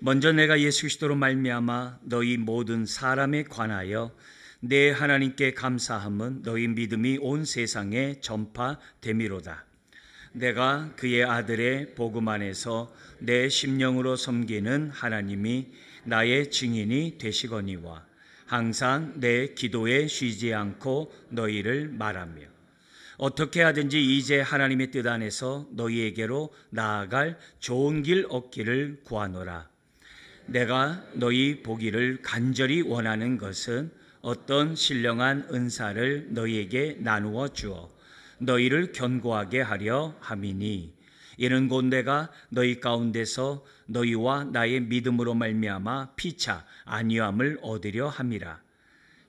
먼저 내가 예수 그리스도로 말미암아 너희 모든 사람에 관하여 내 하나님께 감사함은 너희 믿음이 온 세상에 전파됨이로다. 내가 그의 아들의 복음 안에서 내 심령으로 섬기는 하나님이 나의 증인이 되시거니와 항상 내 기도에 쉬지 않고 너희를 말하며 어떻게 하든지 이제 하나님의 뜻 안에서 너희에게로 나아갈 좋은 길 얻기를 구하노라. 내가 너희 보기를 간절히 원하는 것은 어떤 신령한 은사를 너희에게 나누어 주어 너희를 견고하게 하려 함이니 이는 곧 내가 너희 가운데서 너희와 나의 믿음으로 말미암아 피차 안위함을 얻으려 함이라.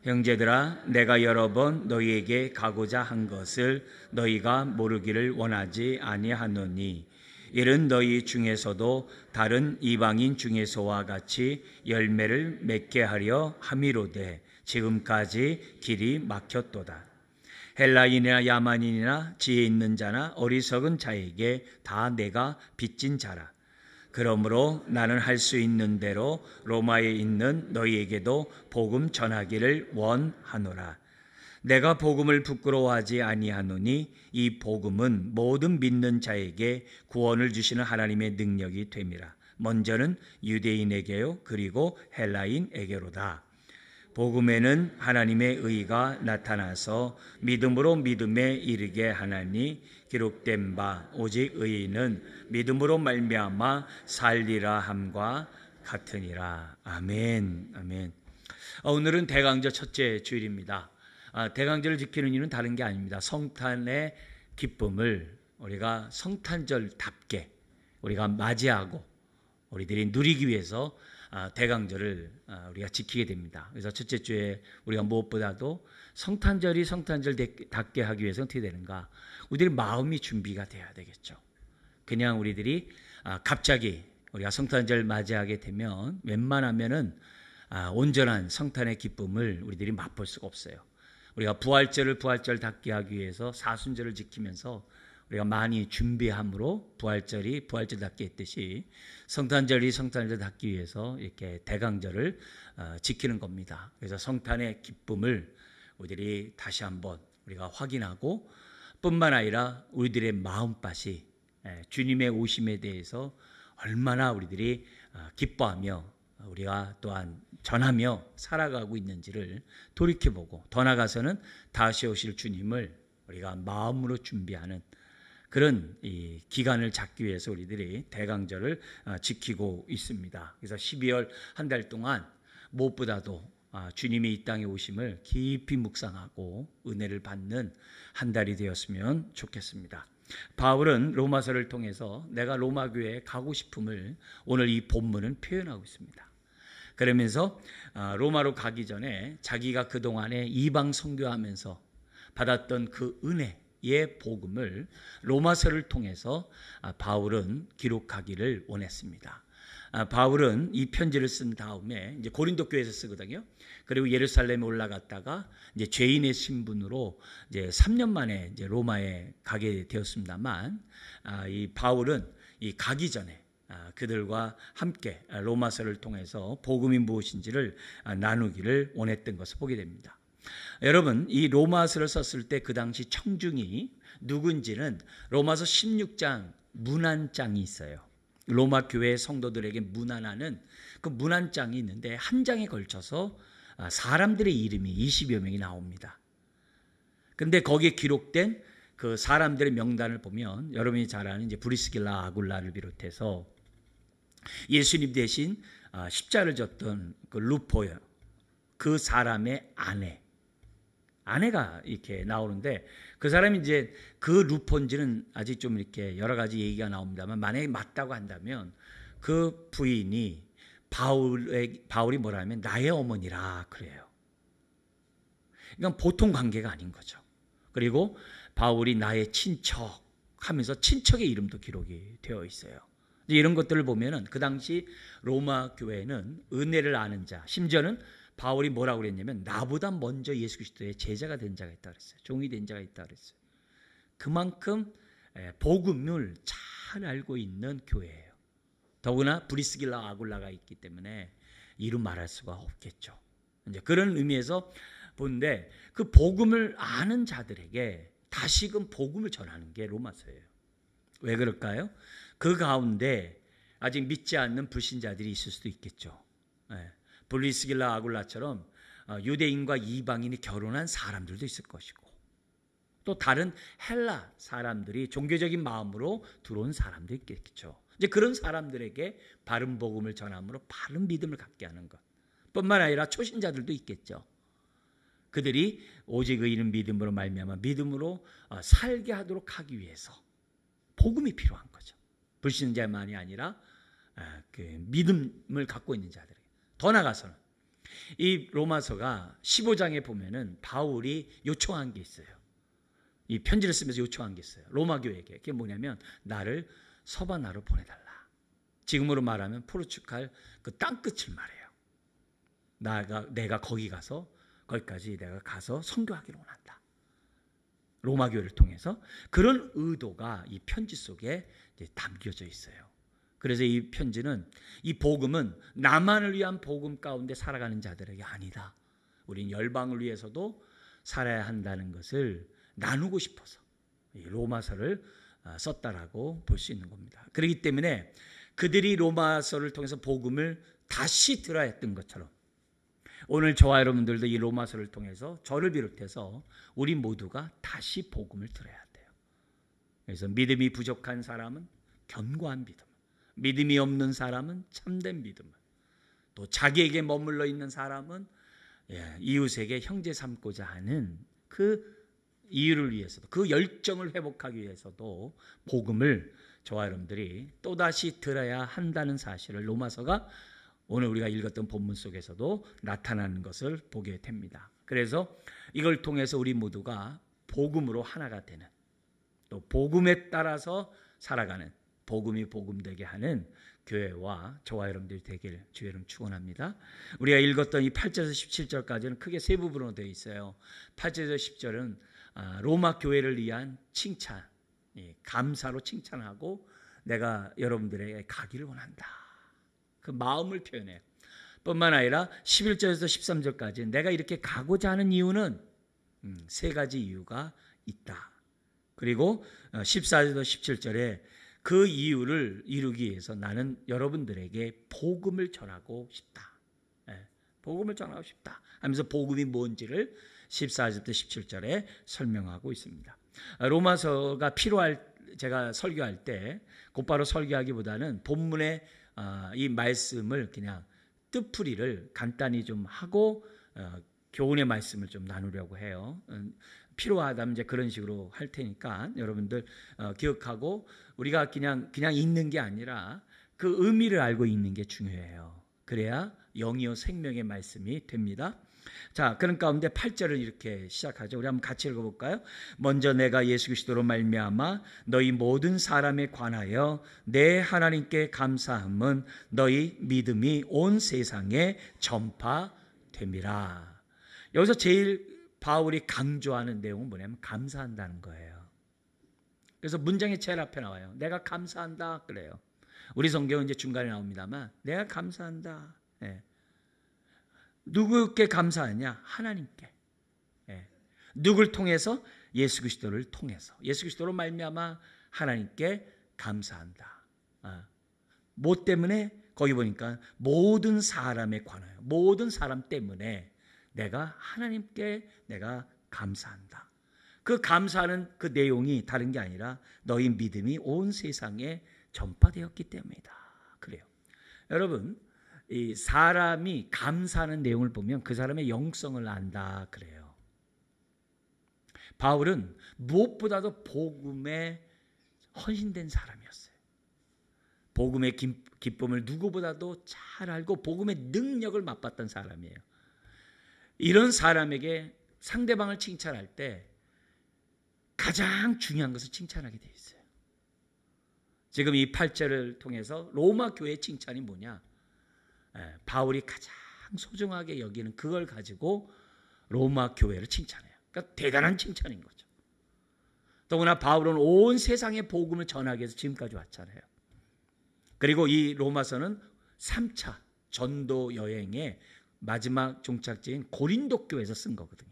형제들아, 내가 여러 번 너희에게 가고자 한 것을 너희가 모르기를 원하지 아니하노니 이는 너희 중에서도 다른 이방인 중에서와 같이 열매를 맺게 하려 함이로되 지금까지 길이 막혔도다. 헬라인이나 야만인이나 지혜 있는 자나 어리석은 자에게 다 내가 빚진 자라. 그러므로 나는 할 수 있는 대로 로마에 있는 너희에게도 복음 전하기를 원하노라. 내가 복음을 부끄러워하지 아니하노니 이 복음은 모든 믿는 자에게 구원을 주시는 하나님의 능력이 됨이라. 먼저는 유대인에게요 그리고 헬라인에게로다. 복음에는 하나님의 의가 나타나서 믿음으로 믿음에 이르게 하나니 기록된 바 오직 의인은 믿음으로 말미암아 살리라 함과 같으니라. 아멘. 아멘. 오늘은 대강절 첫째 주일입니다. 대강절을 지키는 이유는 다른 게 아닙니다. 성탄의 기쁨을 우리가 성탄절답게 우리가 맞이하고 우리들이 누리기 위해서 대강절을 우리가 지키게 됩니다. 그래서 첫째 주에 우리가 무엇보다도 성탄절이 성탄절답게 하기 위해서 어떻게 되는가? 우리들 마음이 준비가 돼야 되겠죠. 그냥 우리들이 갑자기 우리가 성탄절 맞이하게 되면 웬만하면은 온전한 성탄의 기쁨을 우리들이 맛볼 수가 없어요. 우리가 부활절답게 하기 위해서 사순절을 지키면서 우리가 많이 준비함으로 부활절이 부활절답게 했듯이 성탄절이 성탄절답기 위해서 이렇게 대강절을 지키는 겁니다. 그래서 성탄의 기쁨을 우리들이 다시 한번 우리가 확인하고 뿐만 아니라 우리들의 마음밭이 주님의 오심에 대해서 얼마나 우리들이 기뻐하며 우리가 또한 전하며 살아가고 있는지를 돌이켜보고 더 나아가서는 다시 오실 주님을 우리가 마음으로 준비하는 그런 이 기간을 잡기 위해서 우리들이 대강절을 지키고 있습니다. 그래서 12월 한 달 동안 무엇보다도 주님이 이 땅에 오심을 깊이 묵상하고 은혜를 받는 한 달이 되었으면 좋겠습니다. 바울은 로마서를 통해서 내가 로마 교회에 가고 싶음을 오늘 이 본문은 표현하고 있습니다. 그러면서 로마로 가기 전에 자기가 그동안에 이방 선교하면서 받았던 그 은혜의 복음을 로마서를 통해서 바울은 기록하기를 원했습니다. 바울은 이 편지를 쓴 다음에 이제 고린도 교회에서 쓰거든요. 그리고 예루살렘에 올라갔다가 이제 죄인의 신분으로 이제 3년 만에 이제 로마에 가게 되었습니다만, 이 바울은 이 가기 전에 그들과 함께 로마서를 통해서 복음이 무엇인지를 나누기를 원했던 것을 보게 됩니다. 여러분, 이 로마서를 썼을 때 그 당시 청중이 누군지는 로마서 16장 문안장이 있어요. 로마 교회 성도들에게 문안하는 그 문안장이 있는데 한 장에 걸쳐서 사람들의 이름이 20여 명이 나옵니다. 그런데 거기에 기록된 그 사람들의 명단을 보면 여러분이 잘 아는 이제 브리스길라 아굴라를 비롯해서 예수님 대신 십자를 졌던 그 루포요, 그 사람의 아내가 이렇게 나오는데 그 사람이 이제 그 루폰지는 아직 좀 이렇게 여러 가지 얘기가 나옵니다만 만약에 맞다고 한다면 그 부인이 바울이 뭐라 하면 나의 어머니라 그래요. 그러니까 보통 관계가 아닌 거죠. 그리고 바울이 나의 친척 하면서 친척의 이름도 기록이 되어 있어요. 이런 것들을 보면은 그 당시 로마 교회는 은혜를 아는 자, 심지어는 바울이 뭐라고 그랬냐면 나보다 먼저 예수 그리스도의 제자가 된 자가 있다 그랬어요. 종이 된 자가 있다 그랬어요. 그만큼 복음을 잘 알고 있는 교회예요. 더구나 브리스길라 아굴라가 있기 때문에 이루 말할 수가 없겠죠. 이제 그런 의미에서 보는데 그 복음을 아는 자들에게 다시금 복음을 전하는 게 로마서예요. 왜 그럴까요? 그 가운데 아직 믿지 않는 불신자들이 있을 수도 있겠죠. 브리스길라 아굴라처럼 유대인과 이방인이 결혼한 사람들도 있을 것이고, 또 다른 헬라 사람들이 종교적인 마음으로 들어온 사람도 있겠죠. 이제 그런 사람들에게 바른 복음을 전함으로 바른 믿음을 갖게 하는 것 뿐만 아니라 초신자들도 있겠죠. 그들이 오직 의인은 믿음으로 말미암아 믿음으로 살게 하도록 하기 위해서 복음이 필요한 거죠. 불신자만이 아니라 그 믿음을 갖고 있는 자들에게. 더 나아가서는 이 로마서가 15장에 보면은 바울이 요청한 게 있어요. 이 편지를 쓰면서 요청한 게 있어요. 로마 교회에게. 그게 뭐냐면 나를 서바나로 보내달라. 지금으로 말하면 포르투갈 그 땅끝을 말해요. 내가 거기까지 내가 가서 선교하기를 원한다. 로마 교회를 통해서 그런 의도가 이 편지 속에 담겨져 있어요. 그래서 이 편지는, 이 복음은 나만을 위한 복음 가운데 살아가는 자들에게 아니다. 우린 열방을 위해서도 살아야 한다는 것을 나누고 싶어서 이 로마서를 썼다라고 볼 수 있는 겁니다. 그렇기 때문에 그들이 로마서를 통해서 복음을 다시 들어야 했던 것처럼 오늘 저와 여러분들도 이 로마서를 통해서 저를 비롯해서 우리 모두가 다시 복음을 들어야 돼요. 그래서 믿음이 부족한 사람은 견고한 믿음, 믿음이 없는 사람은 참된 믿음, 또 자기에게 머물러 있는 사람은 이웃에게 형제 삼고자 하는 그 이유를 위해서도, 그 열정을 회복하기 위해서도 복음을 저와 여러분들이 또다시 들어야 한다는 사실을 로마서가 오늘 우리가 읽었던 본문 속에서도 나타나는 것을 보게 됩니다. 그래서 이걸 통해서 우리 모두가 복음으로 하나가 되는, 또 복음에 따라서 살아가는, 복음이 복음되게 하는 교회와 저와 여러분들이 되길 주의 이름 축원합니다. 우리가 읽었던 이 8절에서 17절까지는 크게 세 부분으로 되어 있어요. 8절에서 10절은 로마 교회를 위한 칭찬, 감사로 칭찬하고 내가 여러분들에게 가기를 원한다. 그 마음을 표현해요. 뿐만 아니라 11절에서 13절까지 내가 이렇게 가고자 하는 이유는 세 가지 이유가 있다. 그리고 14절에서 17절에 그 이유를 이루기 위해서 나는 여러분들에게 복음을 전하고 싶다. 복음을 전하고 싶다 하면서 복음이 뭔지를 14절부터 17절에 설명하고 있습니다. 로마서가 제가 설교할 때 곧바로 설교하기보다는 본문의 이 말씀을 그냥 뜻풀이를 간단히 좀 하고 교훈의 말씀을 좀 나누려고 해요. 필요하다면 이제 그런 식으로 할 테니까 여러분들 기억하고, 우리가 그냥 읽는 게 아니라 그 의미를 알고 읽는 게 중요해요. 그래야 영이요 생명의 말씀이 됩니다. 자, 그런 가운데 8절을 이렇게 시작하죠. 우리 한번 같이 읽어볼까요? 먼저 내가 예수 그리스도로 말미암아 너희 모든 사람에 관하여 내 하나님께 감사함은 너희 믿음이 온 세상에 전파됨이라. 여기서 제일 바울이 강조하는 내용은 뭐냐면 감사한다는 거예요. 그래서 문장의 제일 앞에 나와요. 내가 감사한다 그래요. 우리 성경은 이제 중간에 나옵니다만 내가 감사한다. 누구께 감사하냐? 하나님께. 누굴 통해서? 예수 그리스도를 통해서. 예수 그리스도로 말미암아 하나님께 감사한다. 뭐 때문에? 거기 보니까 모든 사람에 관하여, 모든 사람 때문에 내가 하나님께 내가 감사한다. 그 감사하는 그 내용이 다른 게 아니라 너희 믿음이 온 세상에 전파되었기 때문이다. 그래요. 여러분, 이 사람이 감사하는 내용을 보면 그 사람의 영성을 안다 그래요. 바울은 무엇보다도 복음에 헌신된 사람이었어요. 복음의 기쁨을 누구보다도 잘 알고 복음의 능력을 맛봤던 사람이에요. 이런 사람에게 상대방을 칭찬할 때 가장 중요한 것을 칭찬하게 되어 있어요. 지금 이 8절을 통해서 로마 교회의 칭찬이 뭐냐? 바울이 가장 소중하게 여기는 그걸 가지고 로마 교회를 칭찬해요. 그러니까 대단한 칭찬인 거죠. 더구나 바울은 온 세상에 복음을 전하기 위해서 지금까지 왔잖아요. 그리고 이 로마서는 3차 전도 여행의 마지막 종착지인 고린도 교회에서 쓴 거거든요.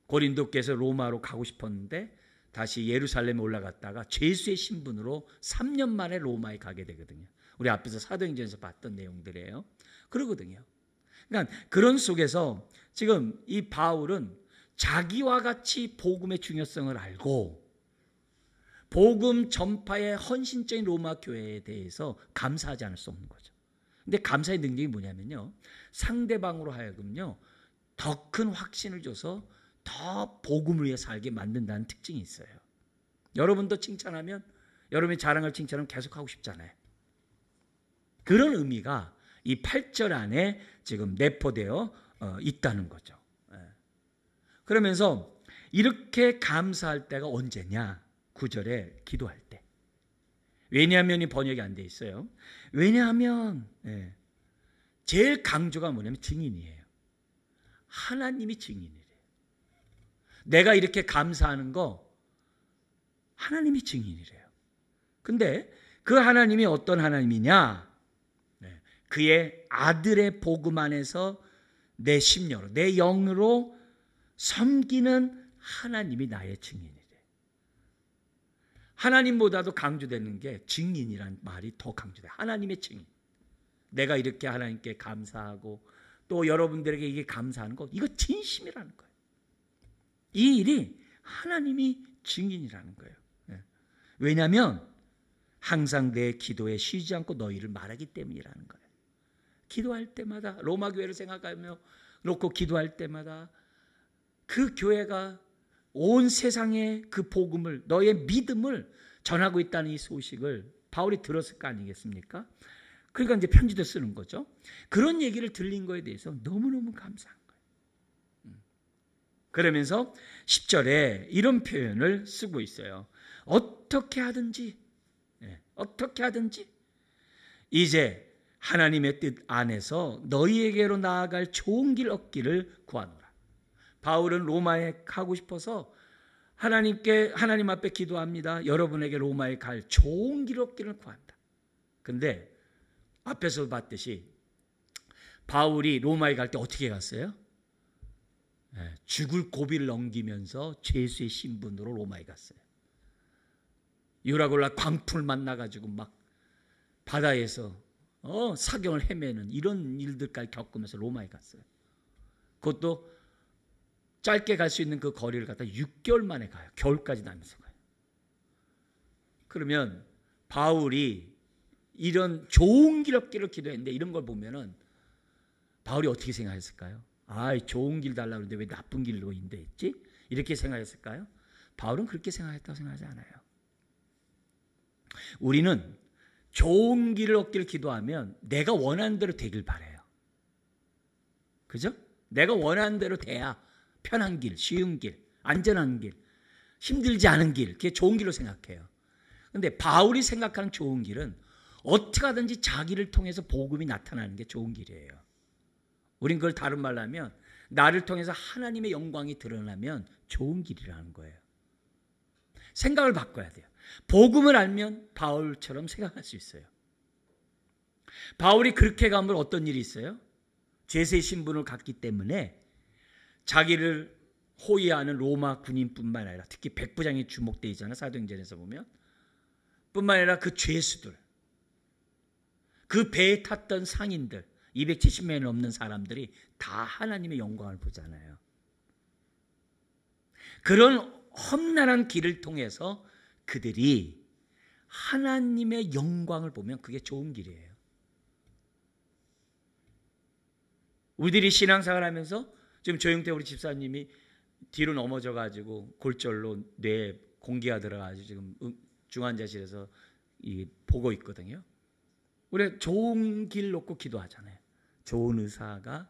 고린도 교회에서 로마로 가고 싶었는데 다시 예루살렘에 올라갔다가 죄수의 신분으로 3년 만에 로마에 가게 되거든요. 우리 앞에서 사도행전에서 봤던 내용들이에요. 그러거든요. 그러니까 그런 속에서 지금 이 바울은 자기와 같이 복음의 중요성을 알고 복음 전파의 헌신적인 로마 교회에 대해서 감사하지 않을 수 없는 거죠. 근데 감사의 능력이 뭐냐면요, 상대방으로 하여금요 더 큰 확신을 줘서 더 복음을 위해 살게 만든다는 특징이 있어요. 여러분도 칭찬하면, 여러분의 자랑을 칭찬하면 계속 하고 싶잖아요. 그런 의미가 이 8절 안에 지금 내포되어 있다는 거죠. 그러면서 이렇게 감사할 때가 언제냐? 9절에 기도할 때. 왜냐하면 이 번역이 안 돼 있어요. 왜냐하면 제일 강조가 뭐냐면 증인이에요. 하나님이 증인이래요. 내가 이렇게 감사하는 거 하나님이 증인이래요. 근데 그 하나님이 어떤 하나님이냐? 그의 아들의 복음 안에서 내 심령으로, 내 영으로 섬기는 하나님이 나의 증인이래. 하나님보다도 강조되는 게 증인이란 말이 더 강조돼. 하나님의 증인. 내가 이렇게 하나님께 감사하고 또 여러분들에게 이게 감사하는 거, 이거 진심이라는 거예요. 이 일이 하나님이 증인이라는 거예요. 왜냐하면 항상 내 기도에 쉬지 않고 너희를 말하기 때문이라는 거예요. 기도할 때마다 로마 교회를 생각하며 놓고 기도할 때마다 그 교회가 온 세상에 그 복음을, 너의 믿음을 전하고 있다는 이 소식을 바울이 들었을 거 아니겠습니까? 그러니까 이제 편지도 쓰는 거죠. 그런 얘기를 들린 거에 대해서 너무너무 감사한 거예요. 그러면서 10절에 이런 표현을 쓰고 있어요. 어떻게 하든지 이제 하나님의 뜻 안에서 너희에게로 나아갈 좋은 길 얻기를 구하노라. 바울은 로마에 가고 싶어서 하나님 앞에 기도합니다. 여러분에게 로마에 갈 좋은 길 얻기를 구한다. 근데 앞에서 봤듯이 바울이 로마에 갈 때 어떻게 갔어요? 죽을 고비를 넘기면서 죄수의 신분으로 로마에 갔어요. 유라굴라 광풍을 만나가지고 막 바다에서 사경을 헤매는 이런 일들까지 겪으면서 로마에 갔어요. 그것도 짧게 갈 수 있는 그 거리를 갖다 6개월 만에 가요. 겨울까지 나면서 가요. 그러면 바울이 이런 좋은 길 얻기를 기도했는데 이런 걸 보면은 바울이 어떻게 생각했을까요? 좋은 길 달라고 그러는데 왜 나쁜 길로 인도했지? 이렇게 생각했을까요? 바울은 그렇게 생각했다고 생각하지 않아요. 우리는 좋은 길을 얻기를 기도하면 내가 원하는 대로 되길 바라요. 그죠? 내가 원하는 대로 돼야 편한 길, 쉬운 길, 안전한 길, 힘들지 않은 길, 그게 좋은 길로 생각해요. 그런데 바울이 생각하는 좋은 길은 어떻게 하든지 자기를 통해서 복음이 나타나는 게 좋은 길이에요. 우린 그걸 다른 말로 하면 나를 통해서 하나님의 영광이 드러나면 좋은 길이라는 거예요. 생각을 바꿔야 돼요. 복음을 알면 바울처럼 생각할 수 있어요. 바울이 그렇게 가면 어떤 일이 있어요? 죄수의 신분을 갖기 때문에 자기를 호위하는 로마 군인뿐만 아니라 특히 백부장이 주목되어 있잖아요. 사도행전에서 보면. 뿐만 아니라 그 죄수들, 그 배에 탔던 상인들, 270명이 넘는 사람들이 다 하나님의 영광을 보잖아요. 그런 험난한 길을 통해서 그들이 하나님의 영광을 보면 그게 좋은 길이에요. 우리들이 신앙생활 하면서 지금 조영태 우리 집사님이 뒤로 넘어져 가지고 골절로 뇌에 공기가 들어가지고 지금 중환자실에서 보고 있거든요. 우리 좋은 길 놓고 기도하잖아요. 좋은 의사가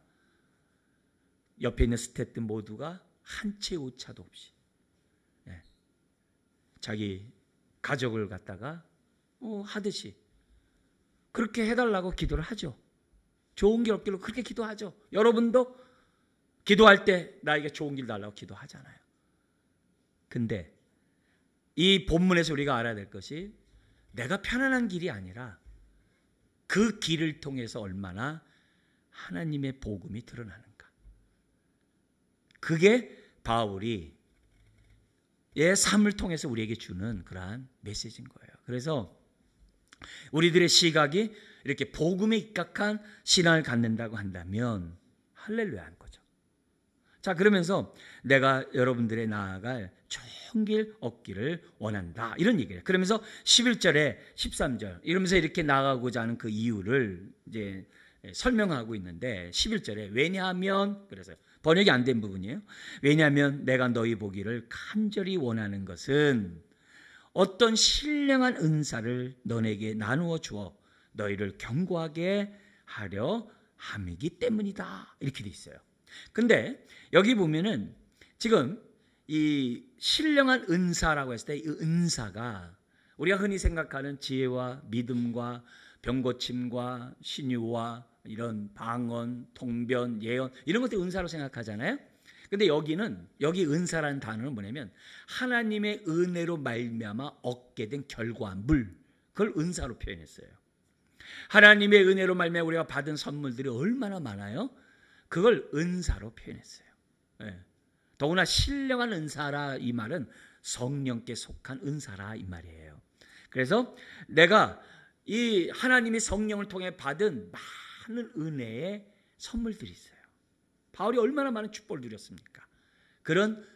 옆에 있는 스태프들 모두가 한 채 오차도 없이 자기 가족을 갖다가 하듯이 그렇게 해달라고 기도를 하죠. 좋은 길 얻기로 그렇게 기도하죠. 여러분도 기도할 때 나에게 좋은 길 달라고 기도하잖아요. 근데 이 본문에서 우리가 알아야 될 것이 내가 편안한 길이 아니라 그 길을 통해서 얼마나 하나님의 복음이 드러나는가. 그게 바울이 삶을 통해서 우리에게 주는 그러한 메시지인 거예요. 그래서 우리들의 시각이 이렇게 복음에 입각한 신앙을 갖는다고 한다면 할렐루야 하는 거죠. 자, 그러면서 내가 여러분들의 나아갈 좋은 길 얻기를 원한다, 이런 얘기예요. 그러면서 11절에 13절 이러면서 이렇게 나아가고자 하는 그 이유를 이제 설명하고 있는데, 11절에 왜냐하면, 그래서 번역이 안 된 부분이에요. 왜냐하면 내가 너희 보기를 간절히 원하는 것은 어떤 신령한 은사를 너에게 나누어 주어 너희를 견고하게 하려 함이기 때문이다, 이렇게 돼 있어요. 근데 여기 보면은 지금 이 신령한 은사라고 했을 때 이 은사가 우리가 흔히 생각하는 지혜와 믿음과 병고침과 신유와 이런 방언, 통변, 예언, 이런 것들 은사로 생각하잖아요. 근데 여기 은사라는 단어는 뭐냐면 하나님의 은혜로 말미암아 얻게 된 결과물, 그걸 은사로 표현했어요. 하나님의 은혜로 말미암아 우리가 받은 선물들이 얼마나 많아요? 그걸 은사로 표현했어요. 네. 더구나 신령한 은사라, 이 말은 성령께 속한 은사라, 이 말이에요. 그래서 내가 이 하나님이 성령을 통해 받은 많은 은혜의 선물들이 있어요. 바울이 얼마나 많은 축복을 누렸습니까? 그런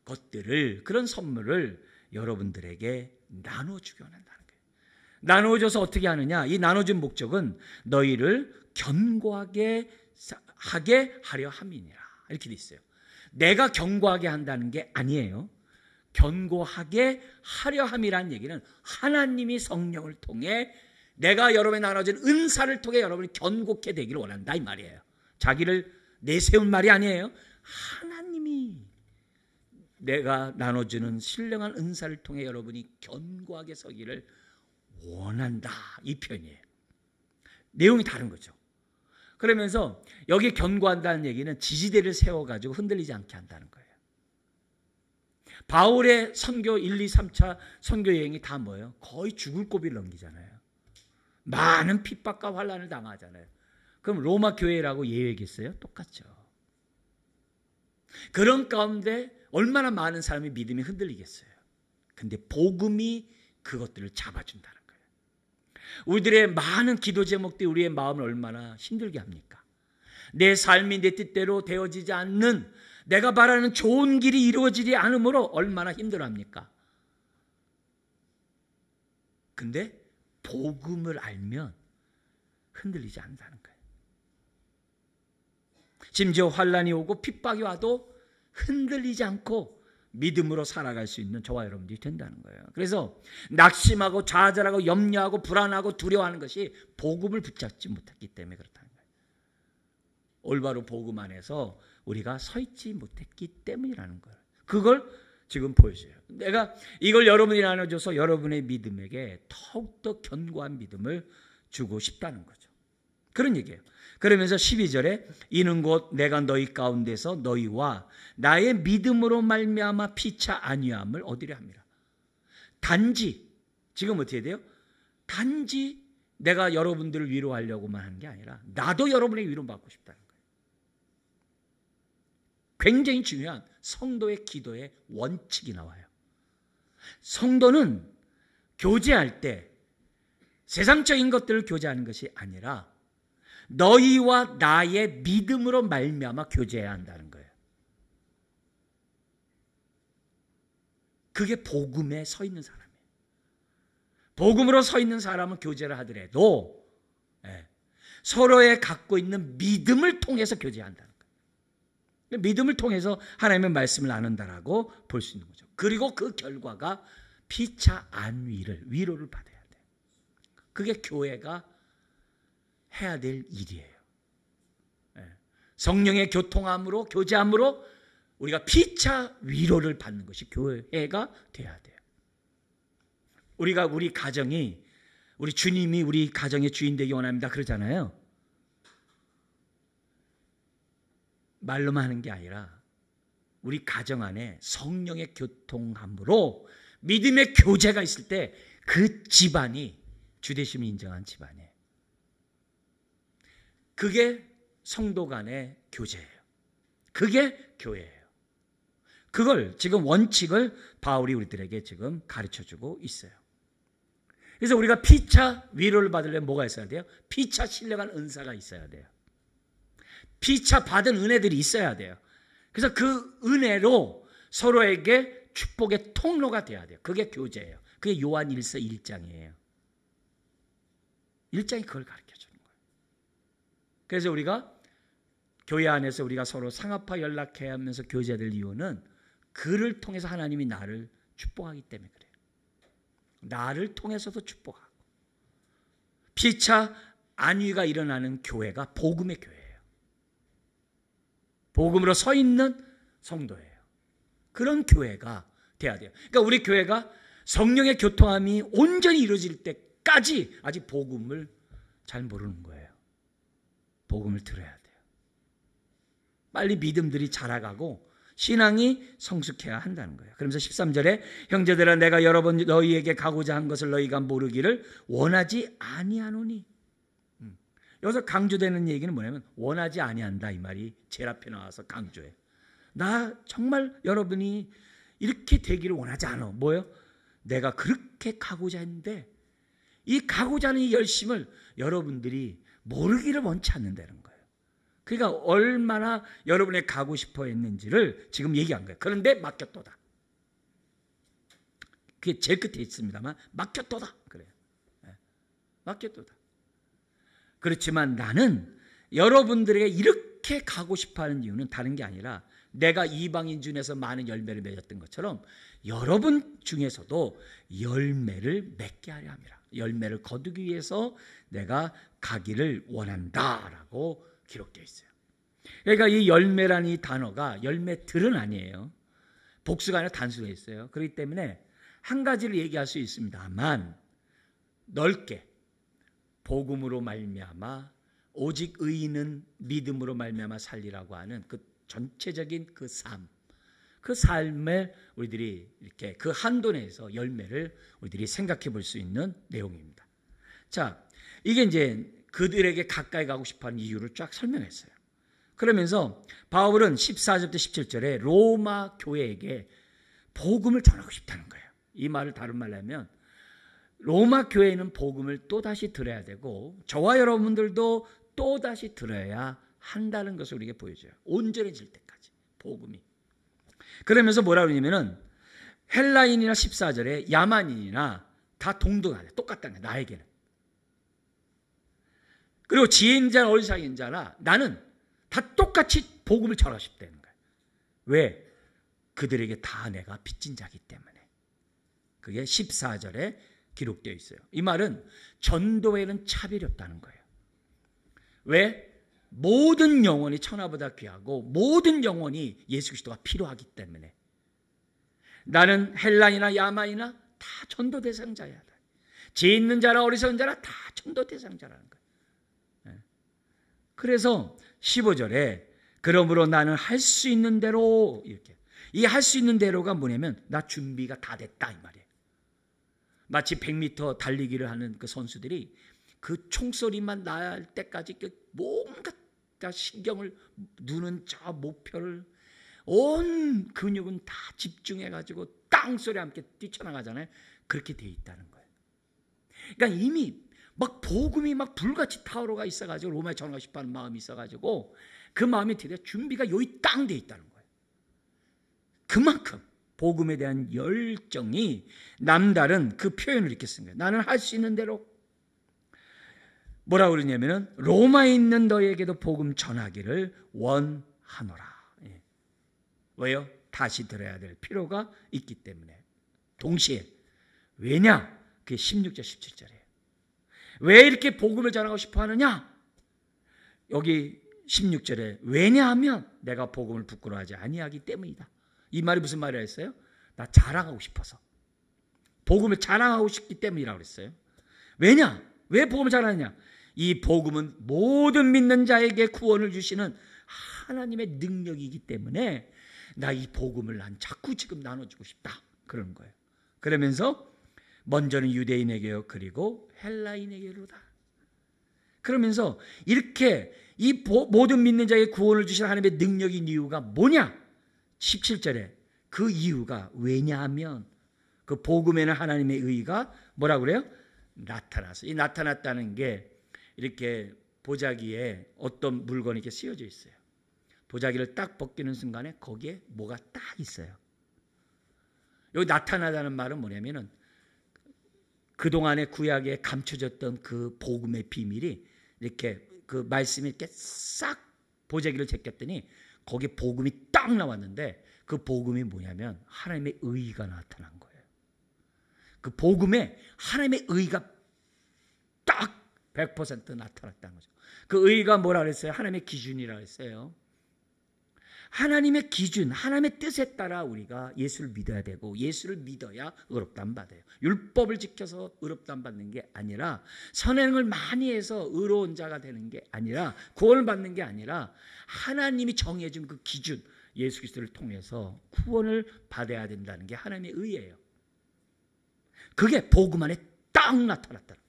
것들을, 그런 선물을 여러분들에게 나눠주기 원한다는 거예요. 나눠줘서 어떻게 하느냐? 이 나눠준 목적은 너희를 견고하게 하게 하려 함이니라, 이렇게 돼 있어요. 내가 견고하게 한다는 게 아니에요. 견고하게 하려 함이라는 얘기는 하나님이 성령을 통해 내가 여러분에 나눠진 은사를 통해 여러분이 견고케 되기를 원한다, 이 말이에요. 자기를 내세운 말이 아니에요. 하나님이 내가 나눠주는 신령한 은사를 통해 여러분이 견고하게 서기를 원한다, 이 표현이에요. 내용이 다른 거죠. 그러면서 여기 견고한다는 얘기는 지지대를 세워가지고 흔들리지 않게 한다는 거예요. 바울의 선교 1, 2, 3차 선교 여행이 다 뭐예요? 거의 죽을 고비를 넘기잖아요. 많은 핍박과 환난을 당하잖아요. 그럼 로마 교회라고 예외겠어요? 똑같죠. 그런 가운데 얼마나 많은 사람의 믿음이 흔들리겠어요. 근데 복음이 그것들을 잡아준다는 거예요. 우리들의 많은 기도 제목들이 우리의 마음을 얼마나 힘들게 합니까? 내 삶이 내 뜻대로 되어지지 않는, 내가 바라는 좋은 길이 이루어지지 않으므로 얼마나 힘들어합니까? 근데 복음을 알면 흔들리지 않는다는 거예요. 심지어 환난이 오고 핍박이 와도 흔들리지 않고 믿음으로 살아갈 수 있는 저와 여러분들이 된다는 거예요. 그래서 낙심하고 좌절하고 염려하고 불안하고 두려워하는 것이 복음을 붙잡지 못했기 때문에 그렇다는 거예요. 올바로 복음 안에서 우리가 서 있지 못했기 때문이라는 거예요. 그걸 지금 보여줘요. 내가 이걸 여러분이 나눠줘서 여러분의 믿음에게 더욱더 견고한 믿음을 주고 싶다는 거죠. 그런 얘기예요. 그러면서 12절에 이는 곧 내가 너희 가운데서 너희와 나의 믿음으로 말미암아 피차 아니함을 얻으려 함이라. 단지 지금 어떻게 돼요? 단지 내가 여러분들을 위로하려고만 하는 게 아니라 나도 여러분의 위로받고 싶다는 거예요. 굉장히 중요한 성도의 기도의 원칙이 나와요. 성도는 교제할 때 세상적인 것들을 교제하는 것이 아니라 너희와 나의 믿음으로 말미암아 교제해야 한다는 거예요. 그게 복음에 서 있는 사람이에요. 복음으로 서 있는 사람은 교제를 하더라도 서로의 갖고 있는 믿음을 통해서 교제한다는 거예요. 믿음을 통해서 하나님의 말씀을 나눈다라고 볼 수 있는 거죠. 그리고 그 결과가 피차 안위를, 위로를 받아야 돼요. 그게 교회가 해야 될 일이에요. 성령의 교통함으로, 교제함으로 우리가 피차 위로를 받는 것이 교회가 돼야 돼요. 우리 가정이, 우리 주님이 우리 가정의 주인 되기 원합니다 그러잖아요. 말로만 하는 게 아니라 우리 가정 안에 성령의 교통함으로 믿음의 교제가 있을 때 그 집안이 주되심을 인정한 집안이에요. 그게 성도 간의 교제예요. 그게 교회예요. 그걸 지금 원칙을 바울이 우리들에게 지금 가르쳐주고 있어요. 그래서 우리가 피차 위로를 받으려면 뭐가 있어야 돼요? 피차 신령한 은사가 있어야 돼요. 피차 받은 은혜들이 있어야 돼요. 그래서 그 은혜로 서로에게 축복의 통로가 돼야 돼요. 그게 교제예요. 그게 요한 1서 1장이에요. 1장이 그걸 가르쳐주는 거예요. 그래서 우리가 교회 안에서 우리가 서로 상합하 연락해야 하면서 교제될 이유는 그를 통해서 하나님이 나를 축복하기 때문에 그래요. 나를 통해서도 축복하고. 피차 안위가 일어나는 교회가 복음의 교회예요. 복음으로 서 있는 성도예요. 그런 교회가 돼야 돼요. 그러니까 우리 교회가 성령의 교통함이 온전히 이루어질 때까지 아직 복음을 잘 모르는 거예요. 복음을 들어야 돼요. 빨리 믿음들이 자라가고 신앙이 성숙해야 한다는 거예요. 그러면서 13절에 형제들아 내가 여러 번 너희에게 가고자 한 것을 너희가 모르기를 원하지 아니하노니. 여기서 강조되는 얘기는 뭐냐면 원하지 아니한다 이 말이 제일 앞에 나와서 강조해요. 나 정말 여러분이 이렇게 되기를 원하지 않아. 뭐예요? 내가 그렇게 가고자 했는데 이 가고자 하는 이 열심을 여러분들이 모르기를 원치 않는다는 거예요. 그러니까 얼마나 여러분이 가고 싶어 했는지를 지금 얘기한 거예요. 그런데 맡겼도다. 그게 제일 끝에 있습니다만 맡겼도다. 그래요. 맡겼도다. 그렇지만 나는 여러분들에게 이렇게 가고 싶어하는 이유는 다른 게 아니라 내가 이방인 중에서 많은 열매를 맺었던 것처럼 여러분 중에서도 열매를 맺게 하려 함이라. 열매를 거두기 위해서 내가 가기를 원한다라고 기록되어 있어요. 그러니까 이 열매라는 이 단어가 열매들은 아니에요. 복수가 아니라 단수가 있어요. 그렇기 때문에 한 가지를 얘기할 수 있습니다만 넓게 복음으로 말미암아 오직 의인은 믿음으로 말미암아 살리라고 하는 그 전체적인 그 삶, 그 삶을 우리들이 이렇게 그 한도 내에서 열매를 우리들이 생각해 볼 수 있는 내용입니다. 자, 이게 이제 그들에게 가까이 가고 싶어하는 이유를 쫙 설명했어요. 그러면서 바울은 14절부터 17절에 로마 교회에게 복음을 전하고 싶다는 거예요. 이 말을 다른 말로 하면 로마 교회는 복음을 또다시 들어야 되고 저와 여러분들도 또다시 들어야 한다는 것을 우리에게 보여줘요. 온전해질 때까지 복음이. 그러면서 뭐라 그러냐면은 헬라인이나 14절에 야만인이나 다 동등하다. 똑같다는 거예요. 나에게는. 그리고 지혜인 자나 어리석인 자나 나는 다 똑같이 복음을 전하고 싶다는 거예요. 왜? 그들에게 다 내가 빚진 자기 때문에. 그게 14절에 기록되어 있어요. 이 말은 전도에는 차별이 없다는 거예요. 왜? 모든 영혼이 천하보다 귀하고 모든 영혼이 예수 그리스도가 필요하기 때문에. 나는 헬라인이나 야만이나 다 전도 대상자야. 지혜 있는 자나 어리석은 자나 다 전도 대상자라는 거예요. 그래서 15절에 그러므로 나는 할 수 있는 대로 이렇게. 이 할 수 있는 대로가 뭐냐면 나 준비가 다 됐다 이 말이에요. 마치 100m 달리기를 하는 그 선수들이 그 총소리만 날 때까지 뭔가 신경을 누는 저 목표를 온 근육은 다 집중해가지고 땅소리와 함께 뛰쳐나가잖아요. 그렇게 돼 있다는 거예요. 그러니까 이미 막 복음이 막 불같이 타오르가 있어가지고 로마에 전하고 싶어하는 마음이 있어가지고 그 마음이 되게 준비가 여기 땅 돼 있다는 거예요. 그만큼 복음에 대한 열정이 남다른 그 표현을 이렇게 쓴 거예요. 나는 할 수 있는 대로 뭐라고 그러냐면은 로마에 있는 너희에게도 복음 전하기를 원하노라. 예. 왜요? 다시 들어야 될 필요가 있기 때문에. 동시에 왜냐? 그게 16절 17절이에요. 왜 이렇게 복음을 전하고 싶어 하느냐? 여기 16절에 왜냐하면 내가 복음을 부끄러워하지 아니하기 때문이다. 이 말이 무슨 말이라 했어요? 나 자랑하고 싶어서. 복음을 자랑하고 싶기 때문이라고 그랬어요. 왜냐? 왜 복음을 자랑하느냐? 이 복음은 모든 믿는 자에게 구원을 주시는 하나님의 능력이기 때문에 나 이 복음을 난 자꾸 지금 나눠주고 싶다. 그러는 거예요. 그러면서 먼저는 유대인에게요 그리고 헬라인에게로다. 그러면서 이렇게 이 모든 믿는 자에게 구원을 주신 하나님의 능력인 이유가 뭐냐? 17절에 그 이유가 왜냐하면 그 복음에는 하나님의 의가 뭐라고 그래요? 나타나서. 이 나타났다는 게 이렇게 보자기에 어떤 물건이 이렇게 씌워져 있어요. 보자기를 딱 벗기는 순간에 거기에 뭐가 딱 있어요. 여기 나타나다는 말은 뭐냐면은 그동안의 구약에 감춰졌던 그 복음의 비밀이 이렇게 그 말씀이 이렇게 싹 보자기를 제꼈더니 거기에 복음이 딱 나왔는데 그 복음이 뭐냐면 하나님의 의가 나타난 거예요. 그 복음에 하나님의 의가 딱 100% 나타났다는 거죠. 그 의가 뭐라 그랬어요? 하나님의 기준이라 했어요. 하나님의 기준, 하나님의 뜻에 따라 우리가 예수를 믿어야 되고 예수를 믿어야 의롭다함 받아요. 율법을 지켜서 의롭다함 받는 게 아니라 선행을 많이 해서 의로운 자가 되는 게 아니라 구원을 받는 게 아니라 하나님이 정해준 그 기준 예수 그리스도를 통해서 구원을 받아야 된다는 게 하나님의 의예요. 그게 복음 안에 딱 나타났다는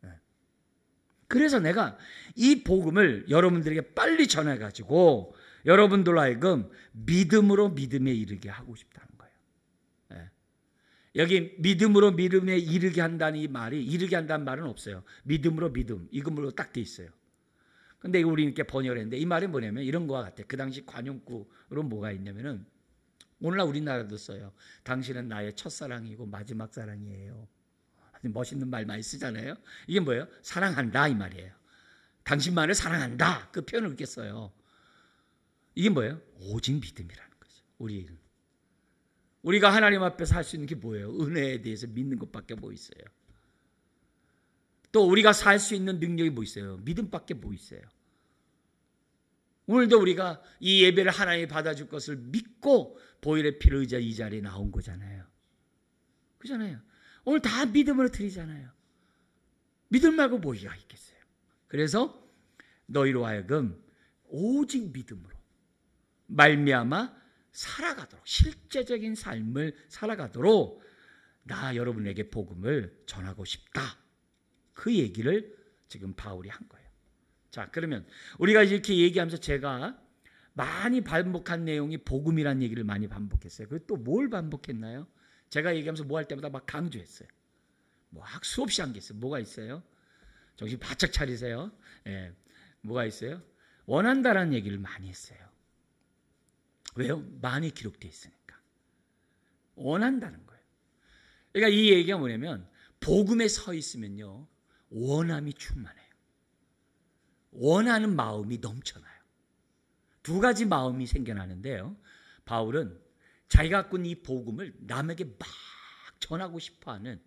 거예요. 그래서 내가 이 복음을 여러분들에게 빨리 전해가지고 여러분들로 하여금 믿음으로 믿음에 이르게 하고 싶다는 거예요. 여기 믿음으로 믿음에 이르게 한다는 이 말이 이르게 한다는 말은 없어요. 믿음으로 믿음 이금으로 딱 돼 있어요. 근데 우리 이렇게 번역을 했는데 이 말이 뭐냐면 이런 거와 같아. 그 당시 관용구로 뭐가 있냐면은 오늘날 우리나라도 써요. 당신은 나의 첫사랑이고 마지막 사랑이에요. 아주 멋있는 말 많이 쓰잖아요. 이게 뭐예요? 사랑한다 이 말이에요. 당신만을 사랑한다 그 표현을 그렇게 써요. 이게 뭐예요? 오직 믿음이라는 거죠. 우리가 하나님 앞에서 할 수 있는 게 뭐예요? 은혜에 대해서 믿는 것밖에 뭐 있어요? 또 우리가 살 수 있는 능력이 뭐 있어요? 믿음밖에 뭐 있어요? 오늘도 우리가 이 예배를 하나님이 받아줄 것을 믿고 보혈의 피를 의지하 이 자리에 나온 거잖아요. 그잖아요. 오늘 다 믿음으로 드리잖아요. 믿음 말고 뭐가 있겠어요? 그래서 너희로 하여금 오직 믿음으로 말미암아 살아가도록 실제적인 삶을 살아가도록 나 여러분에게 복음을 전하고 싶다. 그 얘기를 지금 바울이 한 거예요. 자, 그러면 우리가 이렇게 얘기하면서 제가 많이 반복한 내용이 복음이라는 얘기를 많이 반복했어요. 그리고 또 뭘 반복했나요? 제가 얘기하면서 뭐 할 때마다 막 강조했어요. 뭐 수없이 한 게 있어요. 뭐가 있어요? 정신 바짝 차리세요. 예, 뭐가 있어요? 원한다라는 얘기를 많이 했어요. 왜요? 많이 기록되어 있으니까. 원한다는 거예요. 그러니까 이 얘기가 뭐냐면 복음에 서 있으면요. 원함이 충만해요. 원하는 마음이 넘쳐나요. 두 가지 마음이 생겨나는데요. 바울은 자기가 갖고 있는 이 복음을 남에게 막 전하고 싶어하는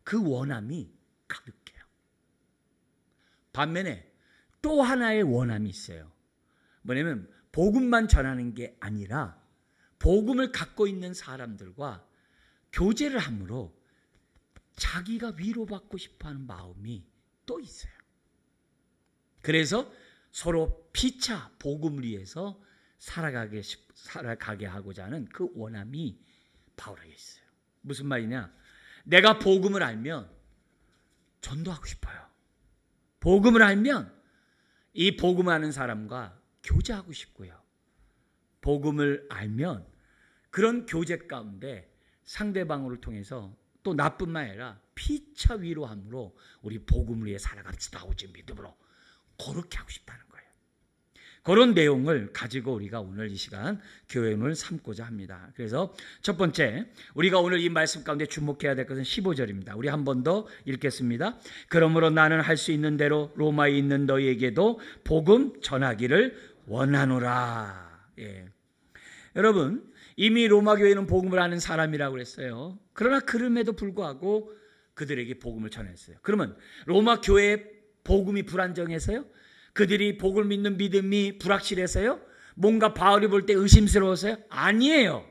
그 원함이 가득해요. 반면에 또 하나의 원함이 있어요. 뭐냐면 복음만 전하는 게 아니라 복음을 갖고 있는 사람들과 교제를 함으로 자기가 위로받고 싶어하는 마음이 또 있어요. 그래서 서로 피차 복음을 위해서 살아가게 하고자 하는 그 원함이 바울에게 있어요. 무슨 말이냐? 내가 복음을 알면 전도하고 싶어요. 복음을 알면 이 복음을 아는 사람과 교제하고 싶고요. 복음을 알면 그런 교제 가운데 상대방을 통해서 또 나뿐만 아니라 피차 위로함으로 우리 복음을 위해 살아갑시다. 오직 믿음으로. 그렇게 하고 싶다는 거예요. 그런 내용을 가지고 우리가 오늘 이 시간 교훈을 삼고자 합니다. 그래서 첫 번째 우리가 오늘 이 말씀 가운데 주목해야 될 것은 15절입니다. 우리 한 번 더 읽겠습니다. 그러므로 나는 할 수 있는 대로 로마에 있는 너희에게도 복음 전하기를 원하노라. 예. 여러분 이미 로마 교회는 복음을 아는 사람이라고 그랬어요. 그러나 그럼에도 불구하고 그들에게 복음을 전했어요. 그러면 로마 교회의 복음이 불안정해서요? 그들이 복을 믿는 믿음이 불확실해서요? 뭔가 바울이 볼 때 의심스러워서요? 아니에요.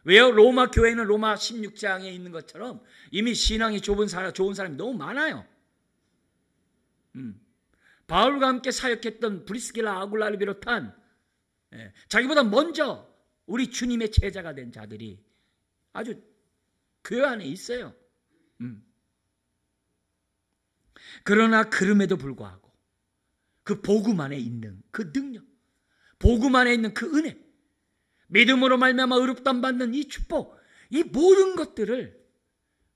왜요? 로마 교회는 로마 16장에 있는 것처럼 이미 신앙이 좋은 사람이 너무 많아요. 바울과 함께 사역했던 브리스길라 아굴라를 비롯한 자기보다 먼저 우리 주님의 제자가 된 자들이 아주 그 안에 있어요. 그러나 그럼에도 불구하고 그 복음 안에 있는 그 능력, 복음 안에 있는 그 은혜, 믿음으로 말미암아 의롭다함 받는 이 축복, 이 모든 것들을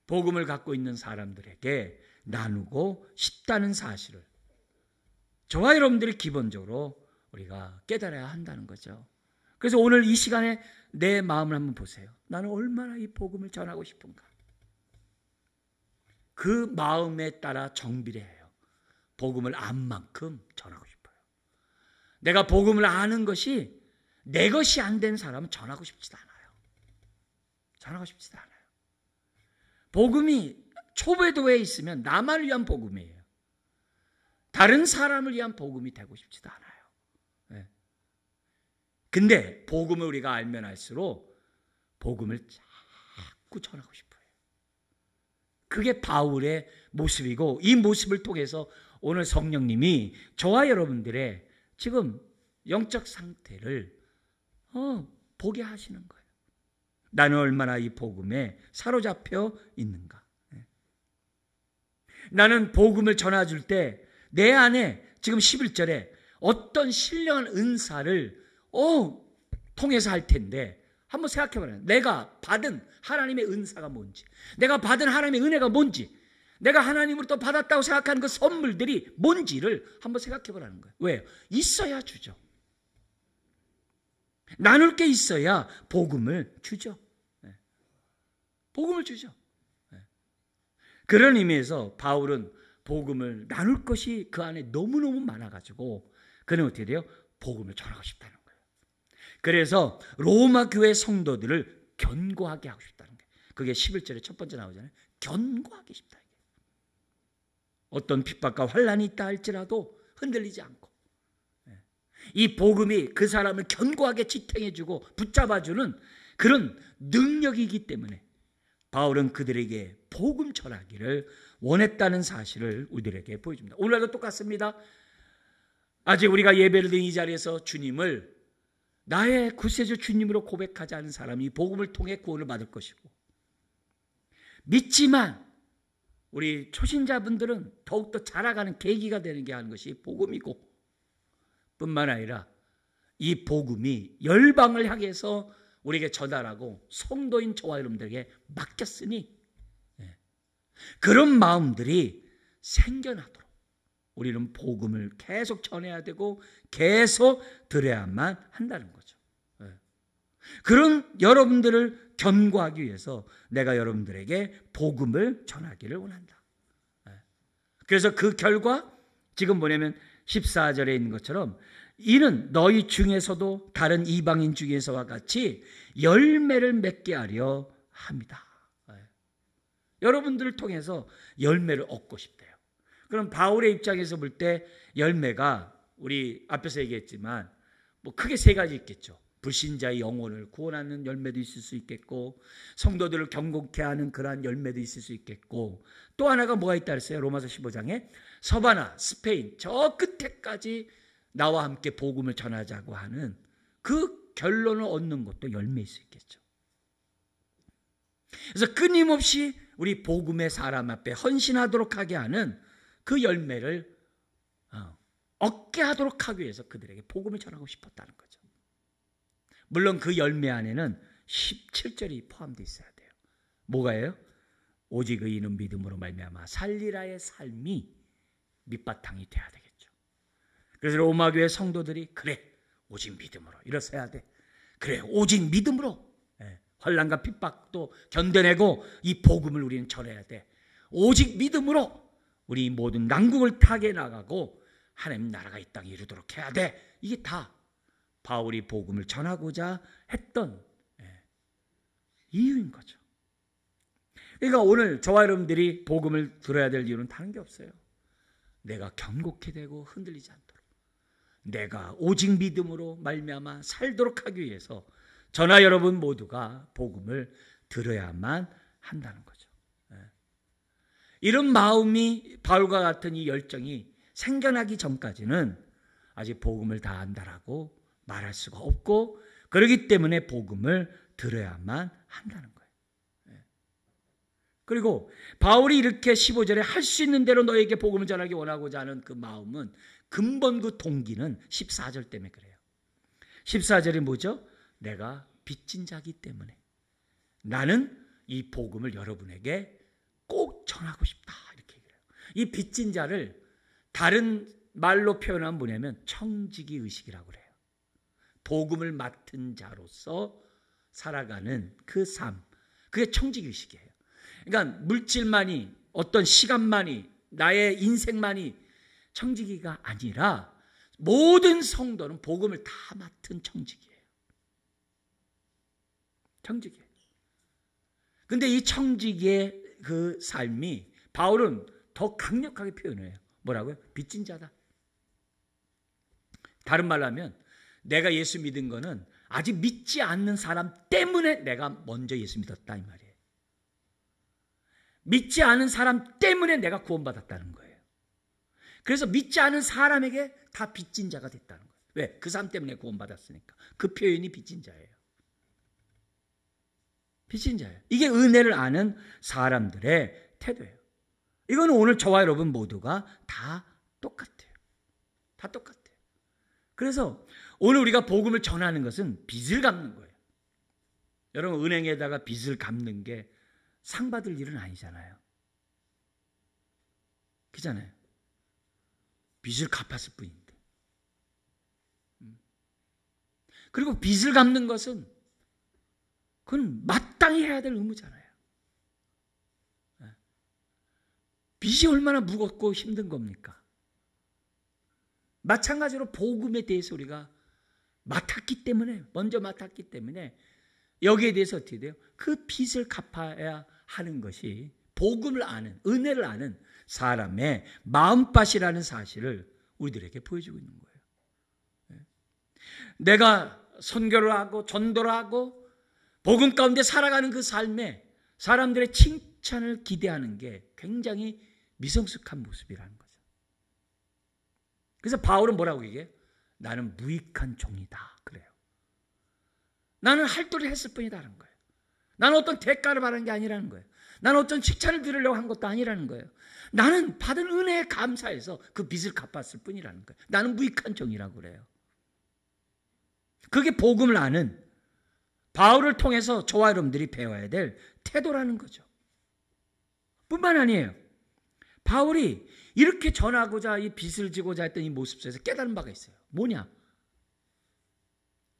복음을 갖고 있는 사람들에게 나누고 싶다는 사실을 저와 여러분들이 기본적으로 우리가 깨달아야 한다는 거죠. 그래서 오늘 이 시간에 내 마음을 한번 보세요. 나는 얼마나 이 복음을 전하고 싶은가. 그 마음에 따라 정비를 해요. 복음을 안 만큼 전하고 싶어요. 내가 복음을 아는 것이 내 것이 안 된 사람은 전하고 싶지도 않아요. 전하고 싶지도 않아요. 복음이 초배도에 있으면 나만을 위한 복음이에요. 다른 사람을 위한 복음이 되고 싶지도 않아요. 네. 근데 복음을 우리가 알면 알수록 복음을 자꾸 전하고 싶어요. 그게 바울의 모습이고, 이 모습을 통해서 오늘 성령님이 저와 여러분들의 지금 영적 상태를 보게 하시는 거예요. 나는 얼마나 이 복음에 사로잡혀 있는가. 나는 복음을 전해줄 때 내 안에 지금 11절에 어떤 신령한 은사를 통해서 할 텐데 한번 생각해봐요. 내가 받은 하나님의 은사가 뭔지, 내가 받은 하나님의 은혜가 뭔지, 내가 하나님으로부터 받았다고 생각하는 그 선물들이 뭔지를 한번 생각해보라는 거예요. 왜요? 있어야 주죠. 나눌 게 있어야 복음을 주죠. 복음을 주죠. 그런 의미에서 바울은 복음을 나눌 것이 그 안에 너무너무 많아가지고 그는 어떻게 돼요? 복음을 전하고 싶다는 거예요. 그래서 로마 교회 성도들을 견고하게 하고 싶다는 거예요. 그게 11절에 첫 번째 나오잖아요. 견고하게 싶다. 어떤 핍박과 환난이 있다 할지라도 흔들리지 않고, 이 복음이 그 사람을 견고하게 지탱해주고 붙잡아주는 그런 능력이기 때문에 바울은 그들에게 복음 전하기를 원했다는 사실을 우리들에게 보여줍니다. 오늘도 똑같습니다. 아직 우리가 예배를 드린 이 자리에서 주님을 나의 구세주 주님으로 고백하지 않은 사람이 복음을 통해 구원을 받을 것이고, 믿지만 우리 초신자분들은 더욱더 자라가는 계기가 되는 게 하는 것이 복음이고, 뿐만 아니라 이 복음이 열방을 향해서 우리에게 전달하고 성도인 저와 여러분들에게 맡겼으니 그런 마음들이 생겨나도록 우리는 복음을 계속 전해야 되고 계속 들어야만 한다는 거죠. 그런 여러분들을 견고하기 위해서 내가 여러분들에게 복음을 전하기를 원한다. 그래서 그 결과 지금 뭐냐면 14절에 있는 것처럼 이는 너희 중에서도 다른 이방인 중에서와 같이 열매를 맺게 하려 합니다. 여러분들을 통해서 열매를 얻고 싶대요. 그럼 바울의 입장에서 볼 때 열매가 우리 앞에서 얘기했지만 뭐 크게 세 가지 있겠죠. 불신자의 영혼을 구원하는 열매도 있을 수 있겠고, 성도들을 경고케 하는 그러한 열매도 있을 수 있겠고, 또 하나가 뭐가 있다 그랬어요? 로마서 15장에 서바나, 스페인 저 끝에까지 나와 함께 복음을 전하자고 하는 그 결론을 얻는 것도 열매일 수 있겠죠. 그래서 끊임없이 우리 복음의 사람 앞에 헌신하도록 하게 하는 그 열매를 얻게 하도록 하기 위해서 그들에게 복음을 전하고 싶었다는 거죠. 물론 그 열매 안에는 17절이 포함되어 있어야 돼요. 뭐가예요? 오직 의인은 믿음으로 말미암아 살리라의 삶이 밑바탕이 돼야 되겠죠. 그래서 로마교회 성도들이 그래 오직 믿음으로 일어서야 돼. 그래 오직 믿음으로 환난과 핍박도 견뎌내고 이 복음을 우리는 전해야 돼. 오직 믿음으로 우리 모든 난국을 타게 나가고 하나님 나라가 이 땅에 이루도록 해야 돼. 이게 다 바울이 복음을 전하고자 했던 이유인 거죠. 그러니까 오늘 저와 여러분들이 복음을 들어야 될 이유는 다른 게 없어요. 내가 견고케 되고 흔들리지 않도록, 내가 오직 믿음으로 말미암아 살도록 하기 위해서 저나 여러분 모두가 복음을 들어야만 한다는 거죠. 이런 마음이 바울과 같은 이 열정이 생겨나기 전까지는 아직 복음을 다 안다라고 말할 수가 없고, 그렇기 때문에 복음을 들어야만 한다는 거예요. 그리고 바울이 이렇게 15절에 할 수 있는 대로 너에게 복음을 전하기 원하고자 하는 그 마음은 근본 그 동기는 14절 때문에 그래요. 14절이 뭐죠? 내가 빚진 자기 때문에 나는 이 복음을 여러분에게 꼭 전하고 싶다. 이렇게 얘기해요. 이 빚진 자를 다른 말로 표현하면 뭐냐면 청지기 의식이라고 그래요. 복음을 맡은 자로서 살아가는 그 삶. 그게 청지기 의식이에요. 그러니까 물질만이 어떤 시간만이 나의 인생만이 청지기가 아니라 모든 성도는 복음을 다 맡은 청지기예요. 청지기예요. 근데 이 청지기의 그 삶이 바울은 더 강력하게 표현해요. 뭐라고요? 빚진 자다. 다른 말로 하면 내가 예수 믿은 거는 아직 믿지 않는 사람 때문에 내가 먼저 예수 믿었다 이 말이에요. 믿지 않은 사람 때문에 내가 구원받았다는 거예요. 그래서 믿지 않은 사람에게 다 빚진 자가 됐다는 거예요. 왜? 그 사람 때문에 구원받았으니까. 그 표현이 빚진 자예요. 빚진 자예요. 이게 은혜를 아는 사람들의 태도예요. 이거는 오늘 저와 여러분 모두가 다 똑같아요. 다 똑같아요. 그래서 오늘 우리가 복음을 전하는 것은 빚을 갚는 거예요. 여러분 은행에다가 빚을 갚는 게 상 받을 일은 아니잖아요. 그렇잖아요. 빚을 갚았을 뿐인데. 그리고 빚을 갚는 것은 그건 마땅히 해야 될 의무잖아요. 빚이 얼마나 무겁고 힘든 겁니까? 마찬가지로 복음에 대해서 우리가 먼저 맡았기 때문에 여기에 대해서 어떻게 돼요? 그 빚을 갚아야 하는 것이 복음을 아는, 은혜를 아는 사람의 마음밭이라는 사실을 우리들에게 보여주고 있는 거예요. 내가 선교를 하고 전도를 하고 복음 가운데 살아가는 그 삶에 사람들의 칭찬을 기대하는 게 굉장히 미성숙한 모습이라는 거죠. 그래서 바울은 뭐라고 얘기해요? 나는 무익한 종이다. 그래요. 나는 할 도리를 했을 뿐이다라는 거예요. 나는 어떤 대가를 바라는 게 아니라는 거예요. 나는 어떤 칭찬을 들으려고 한 것도 아니라는 거예요. 나는 받은 은혜에 감사해서 그 빚을 갚았을 뿐이라는 거예요. 나는 무익한 종이라고 그래요. 그게 복음을 아는 바울을 통해서 저와 여러분들이 배워야 될 태도라는 거죠. 뿐만 아니에요. 바울이 이렇게 전하고자 이 빚을 지고자 했던 이 모습 속에서 깨달은 바가 있어요. 뭐냐?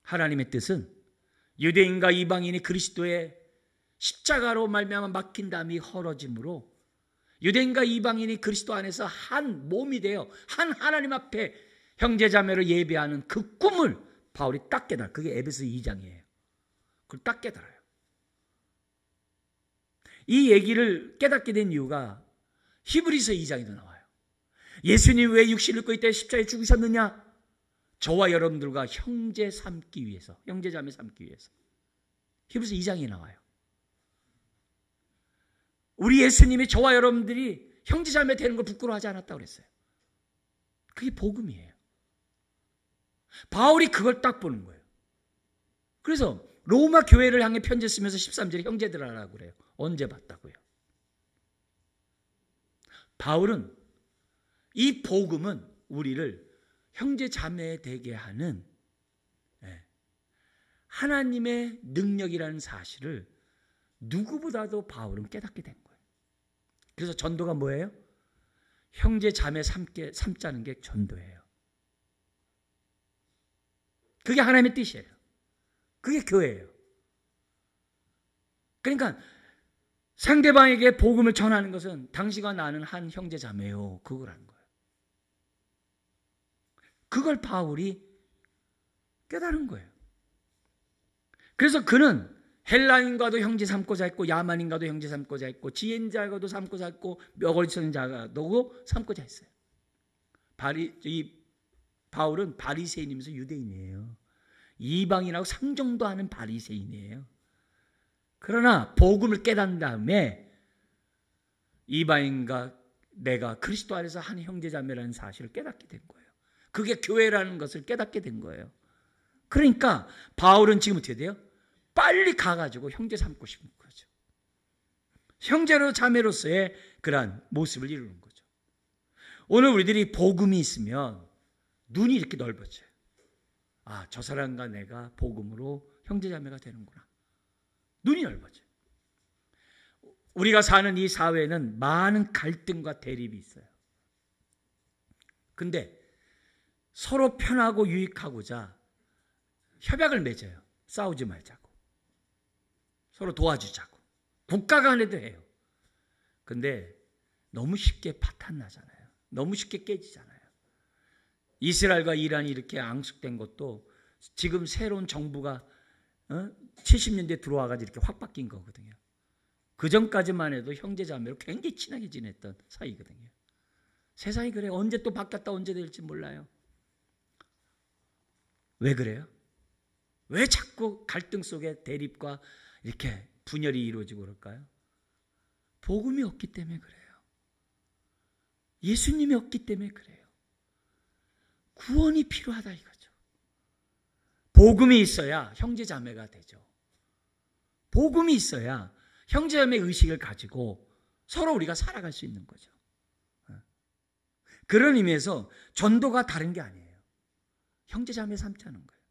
하나님의 뜻은 유대인과 이방인이 그리스도의 십자가로 말미암아 막힌 담이 헐어짐으로 유대인과 이방인이 그리스도 안에서 한 몸이 되어 한 하나님 앞에 형제자매를 예배하는 그 꿈을 바울이 딱 깨달아요. 그게 에베소 2장이에요. 그걸 딱 깨달아요. 이 얘기를 깨닫게 된 이유가 히브리서 2장에도 나와요. 예수님 왜 육신을 입고 이때 십자가에 죽으셨느냐? 저와 여러분들과 형제 삼기 위해서, 형제자매 삼기 위해서. 히브리서 2장에 나와요. 우리 예수님이 저와 여러분들이 형제자매 되는 걸 부끄러워하지 않았다고 그랬어요. 그게 복음이에요. 바울이 그걸 딱 보는 거예요. 그래서 로마 교회를 향해 편지 쓰면서 13절에 형제들아라고 그래요. 언제 봤다고요? 바울은 이 복음은 우리를 형제 자매 되게 하는 하나님의 능력이라는 사실을 누구보다도 바울은 깨닫게 된 거예요. 그래서 전도가 뭐예요? 형제 자매 삼자는 게 전도예요. 그게 하나님의 뜻이에요. 그게 교회예요. 그러니까 상대방에게 복음을 전하는 것은 당신과 나는 한 형제 자매요. 그거라는 거예요. 그걸 바울이 깨달은 거예요. 그래서 그는 헬라인과도 형제 삼고자 했고 야만인과도 형제 삼고자 했고 지혜인자가도 삼고자 했고 멱어리치는 자가도 삼고자 했어요. 이 바울은 바리새인이면서 유대인이에요. 이방인하고 상종도 하는 바리새인이에요. 그러나 복음을 깨달은 다음에 이방인과 내가 그리스도 안에서 한 형제자매라는 사실을 깨닫게 된 거예요. 그게 교회라는 것을 깨닫게 된 거예요. 그러니까 바울은 지금 어떻게 돼요? 빨리 가가지고 형제 삼고 싶은 거죠. 형제로 자매로서의 그러한 모습을 이루는 거죠. 오늘 우리들이 복음이 있으면 눈이 이렇게 넓어져요. 아, 저 사람과 내가 복음으로 형제자매가 되는구나. 눈이 넓어져요. 우리가 사는 이 사회에는 많은 갈등과 대립이 있어요. 근데 서로 편하고 유익하고자 협약을 맺어요. 싸우지 말자고. 서로 도와주자고. 국가 간에도 해요. 근데 너무 쉽게 파탄 나잖아요. 너무 쉽게 깨지잖아요. 이스라엘과 이란이 이렇게 앙숙된 것도 지금 새로운 정부가 70년대에 들어와가지고 이렇게 확 바뀐 거거든요. 그 전까지만 해도 형제자매로 굉장히 친하게 지냈던 사이거든요. 세상이 그래요. 언제 또 바뀌었다 언제 될지 몰라요. 왜 그래요? 왜 자꾸 갈등 속에 대립과 이렇게 분열이 이루어지고 그럴까요? 복음이 없기 때문에 그래요. 예수님이 없기 때문에 그래요. 구원이 필요하다 이거죠. 복음이 있어야 형제자매가 되죠. 복음이 있어야 형제자매 의식을 가지고 서로 우리가 살아갈 수 있는 거죠. 그런 의미에서 전도가 다른 게 아니에요. 형제자매 삼자는 거예요.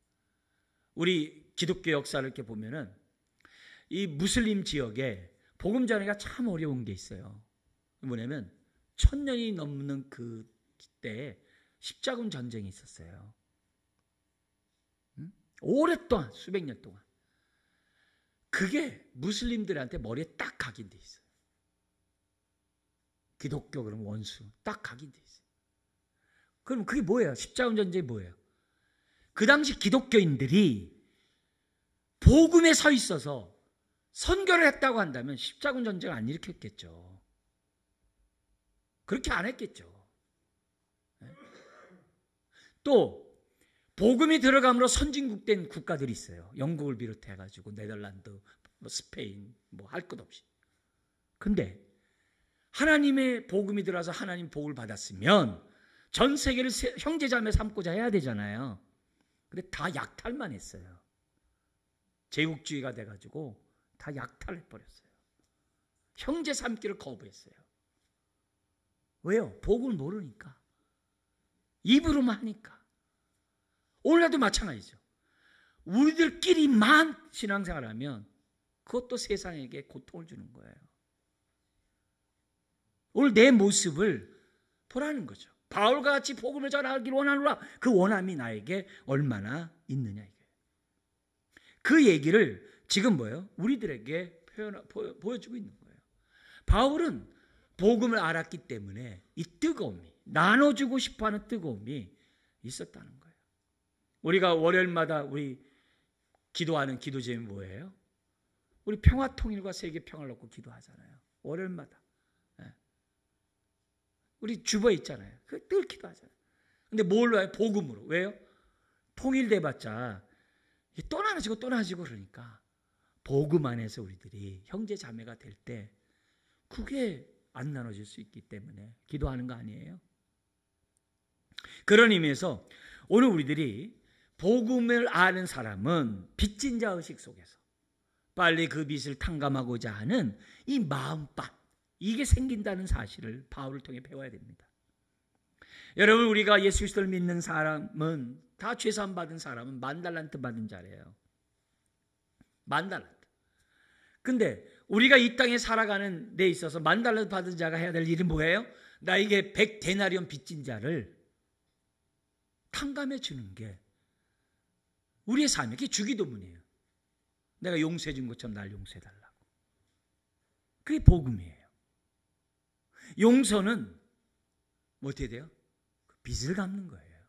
우리 기독교 역사를 이렇게 보면은 이 무슬림 지역에 복음 전하기가 참 어려운 게 있어요. 뭐냐면 1000년이 넘는 그 때에 십자군 전쟁이 있었어요. 오랫동안 수백 년 동안. 그게 무슬림들한테 머리에 딱 각인돼 있어요. 기독교 그럼 원수 딱 각인돼 있어요. 그럼 그게 뭐예요? 십자군 전쟁이 뭐예요? 그 당시 기독교인들이 복음에 서 있어서 선교를 했다고 한다면 십자군 전쟁을 안 일으켰겠죠. 그렇게 안 했겠죠. 또 복음이 들어감으로 선진국된 국가들이 있어요. 영국을 비롯해가지고 네덜란드, 스페인 할 것 없이. 근데 하나님의 복음이 들어와서 하나님 복을 받았으면 전 세계를 형제자매 삼고자 해야 되잖아요. 근데 다 약탈만 했어요. 제국주의가 돼가지고 다 약탈해버렸어요. 형제 삼기를 거부했어요. 왜요? 복음을 모르니까. 입으로만 하니까. 오늘날도 마찬가지죠. 우리들끼리만 신앙생활하면 그것도 세상에게 고통을 주는 거예요. 오늘 내 모습을 보라는 거죠. 바울과 같이 복음을 전하기를 원하노라. 그 원함이 나에게 얼마나 있느냐 이게. 그 얘기를 지금 뭐예요? 우리들에게 보여주고 있는 거예요. 바울은 복음을 알았기 때문에 이 뜨거움이, 나눠주고 싶어하는 뜨거움이 있었다는 거예요. 우리가 월요일마다 우리 기도하는 기도 제목이 뭐예요? 우리 평화통일과 세계 평화를 놓고 기도하잖아요. 월요일마다. 우리 주보에 있잖아요. 늘 기도하잖아요. 근데 뭘로 해요? 복음으로. 왜요? 통일돼봤자 또 나눠지고 그러니까 복음 안에서 우리들이 형제 자매가 될 때 그게 안 나눠질 수 있기 때문에 기도하는 거 아니에요? 그런 의미에서 오늘 우리들이 복음을 아는 사람은 빚진 자 의식 속에서 빨리 그 빚을 탕감하고자 하는 이 마음밭, 이게 생긴다는 사실을 바울을 통해 배워야 됩니다. 여러분, 우리가 예수 그리스도를 믿는 사람은 다 죄사함 받은 사람은 10,000달란트 받은 자래요. 10,000달란트. 근데 우리가 이 땅에 살아가는 데 있어서 10,000달란트 받은 자가 해야 될 일은 뭐예요? 나에게 100데나리온 빚진 자를 탕감해 주는 게 우리의 삶이에요. 그게 주기도문이에요. 내가 용서해 준 것처럼 날 용서해 달라고. 그게 복음이에요. 용서는 어떻게 돼요? 빚을 갚는 거예요.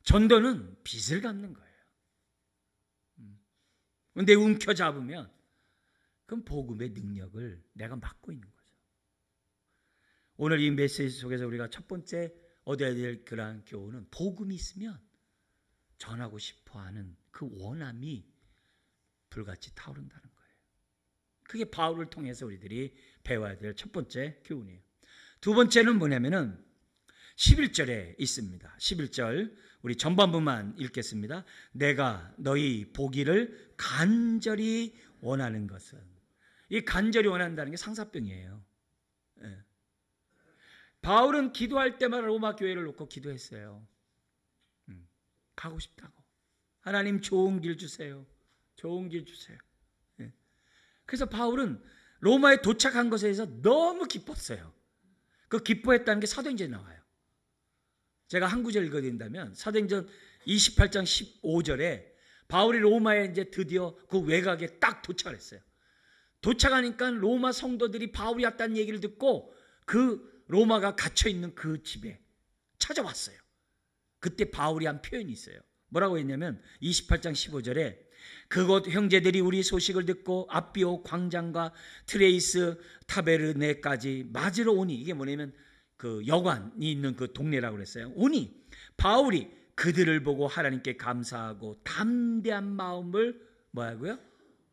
전도는 빚을 갚는 거예요. 근데 움켜잡으면 그럼 복음의 능력을 내가 맡고 있는 거죠. 오늘 이 메시지 속에서 우리가 첫 번째 얻어야 될 그러한 교훈은 복음이 있으면 전하고 싶어하는 그 원함이 불같이 타오른다는 거예요. 그게 바울을 통해서 우리들이 배워야 될 첫 번째 교훈이에요. 두 번째는 뭐냐면은 11절에 있습니다. 11절 우리 전반부만 읽겠습니다. 내가 너희 보기를 간절히 원하는 것은, 이 간절히 원한다는 게 상사병이에요. 예. 바울은 기도할 때마다 로마 교회를 놓고 기도했어요. 가고 싶다고. 하나님 좋은 길 주세요. 좋은 길 주세요. 예. 그래서 바울은 로마에 도착한 것에 대해서 너무 기뻤어요. 그 기뻐했다는 게 사도행전에 나와요. 제가 한 구절 읽어드린다면 사도행전 28장 15절에 바울이 로마에 이제 드디어 그 외곽에 딱 도착을 했어요. 도착하니까 로마 성도들이 바울이 왔다는 얘기를 듣고 그 로마가 갇혀있는 그 집에 찾아왔어요. 그때 바울이 한 표현이 있어요. 뭐라고 했냐면 28장 15절에 그곳 형제들이 우리 소식을 듣고 아비오 광장과 트레이스 타베르네까지 맞으러 오니, 이게 뭐냐면 그 여관이 있는 그 동네라고 그랬어요. 오니 바울이 그들을 보고 하나님께 감사하고 담대한 마음을 뭐라고요?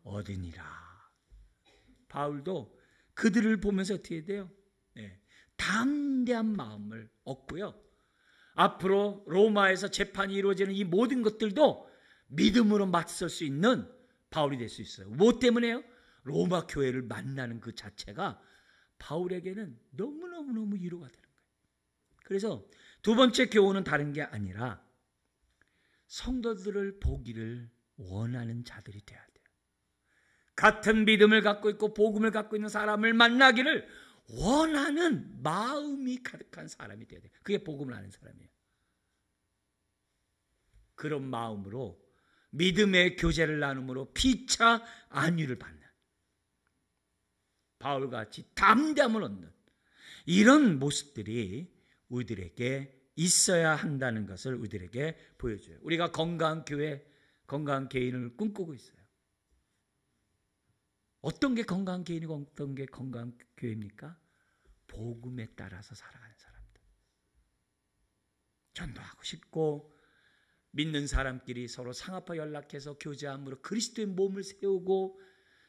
얻으니라. 바울도 그들을 보면서 어떻게 돼요? 네, 담대한 마음을 얻고요. 앞으로 로마에서 재판이 이루어지는 이 모든 것들도 믿음으로 맞설 수 있는 바울이 될 수 있어요. 뭐 때문에요? 로마 교회를 만나는 그 자체가 바울에게는 너무너무 위로가 되는 거예요. 그래서 두 번째 교훈은 다른 게 아니라 성도들을 보기를 원하는 자들이 돼야 돼요. 같은 믿음을 갖고 있고 복음을 갖고 있는 사람을 만나기를 원하는 마음이 가득한 사람이 돼야 돼요. 그게 복음을 아는 사람이에요. 그런 마음으로 믿음의 교제를 나눔으로 피차 안위를 받는, 바울같이 담대함을 얻는 이런 모습들이 우리들에게 있어야 한다는 것을 우리들에게 보여줘요. 우리가 건강한 교회, 건강한 개인을 꿈꾸고 있어요. 어떤 게 건강한 개인이고 어떤 게 건강한 교회입니까? 복음에 따라서 살아가는 사람들. 전도하고 싶고 믿는 사람끼리 서로 상합하 연락해서 교제함으로 그리스도의 몸을 세우고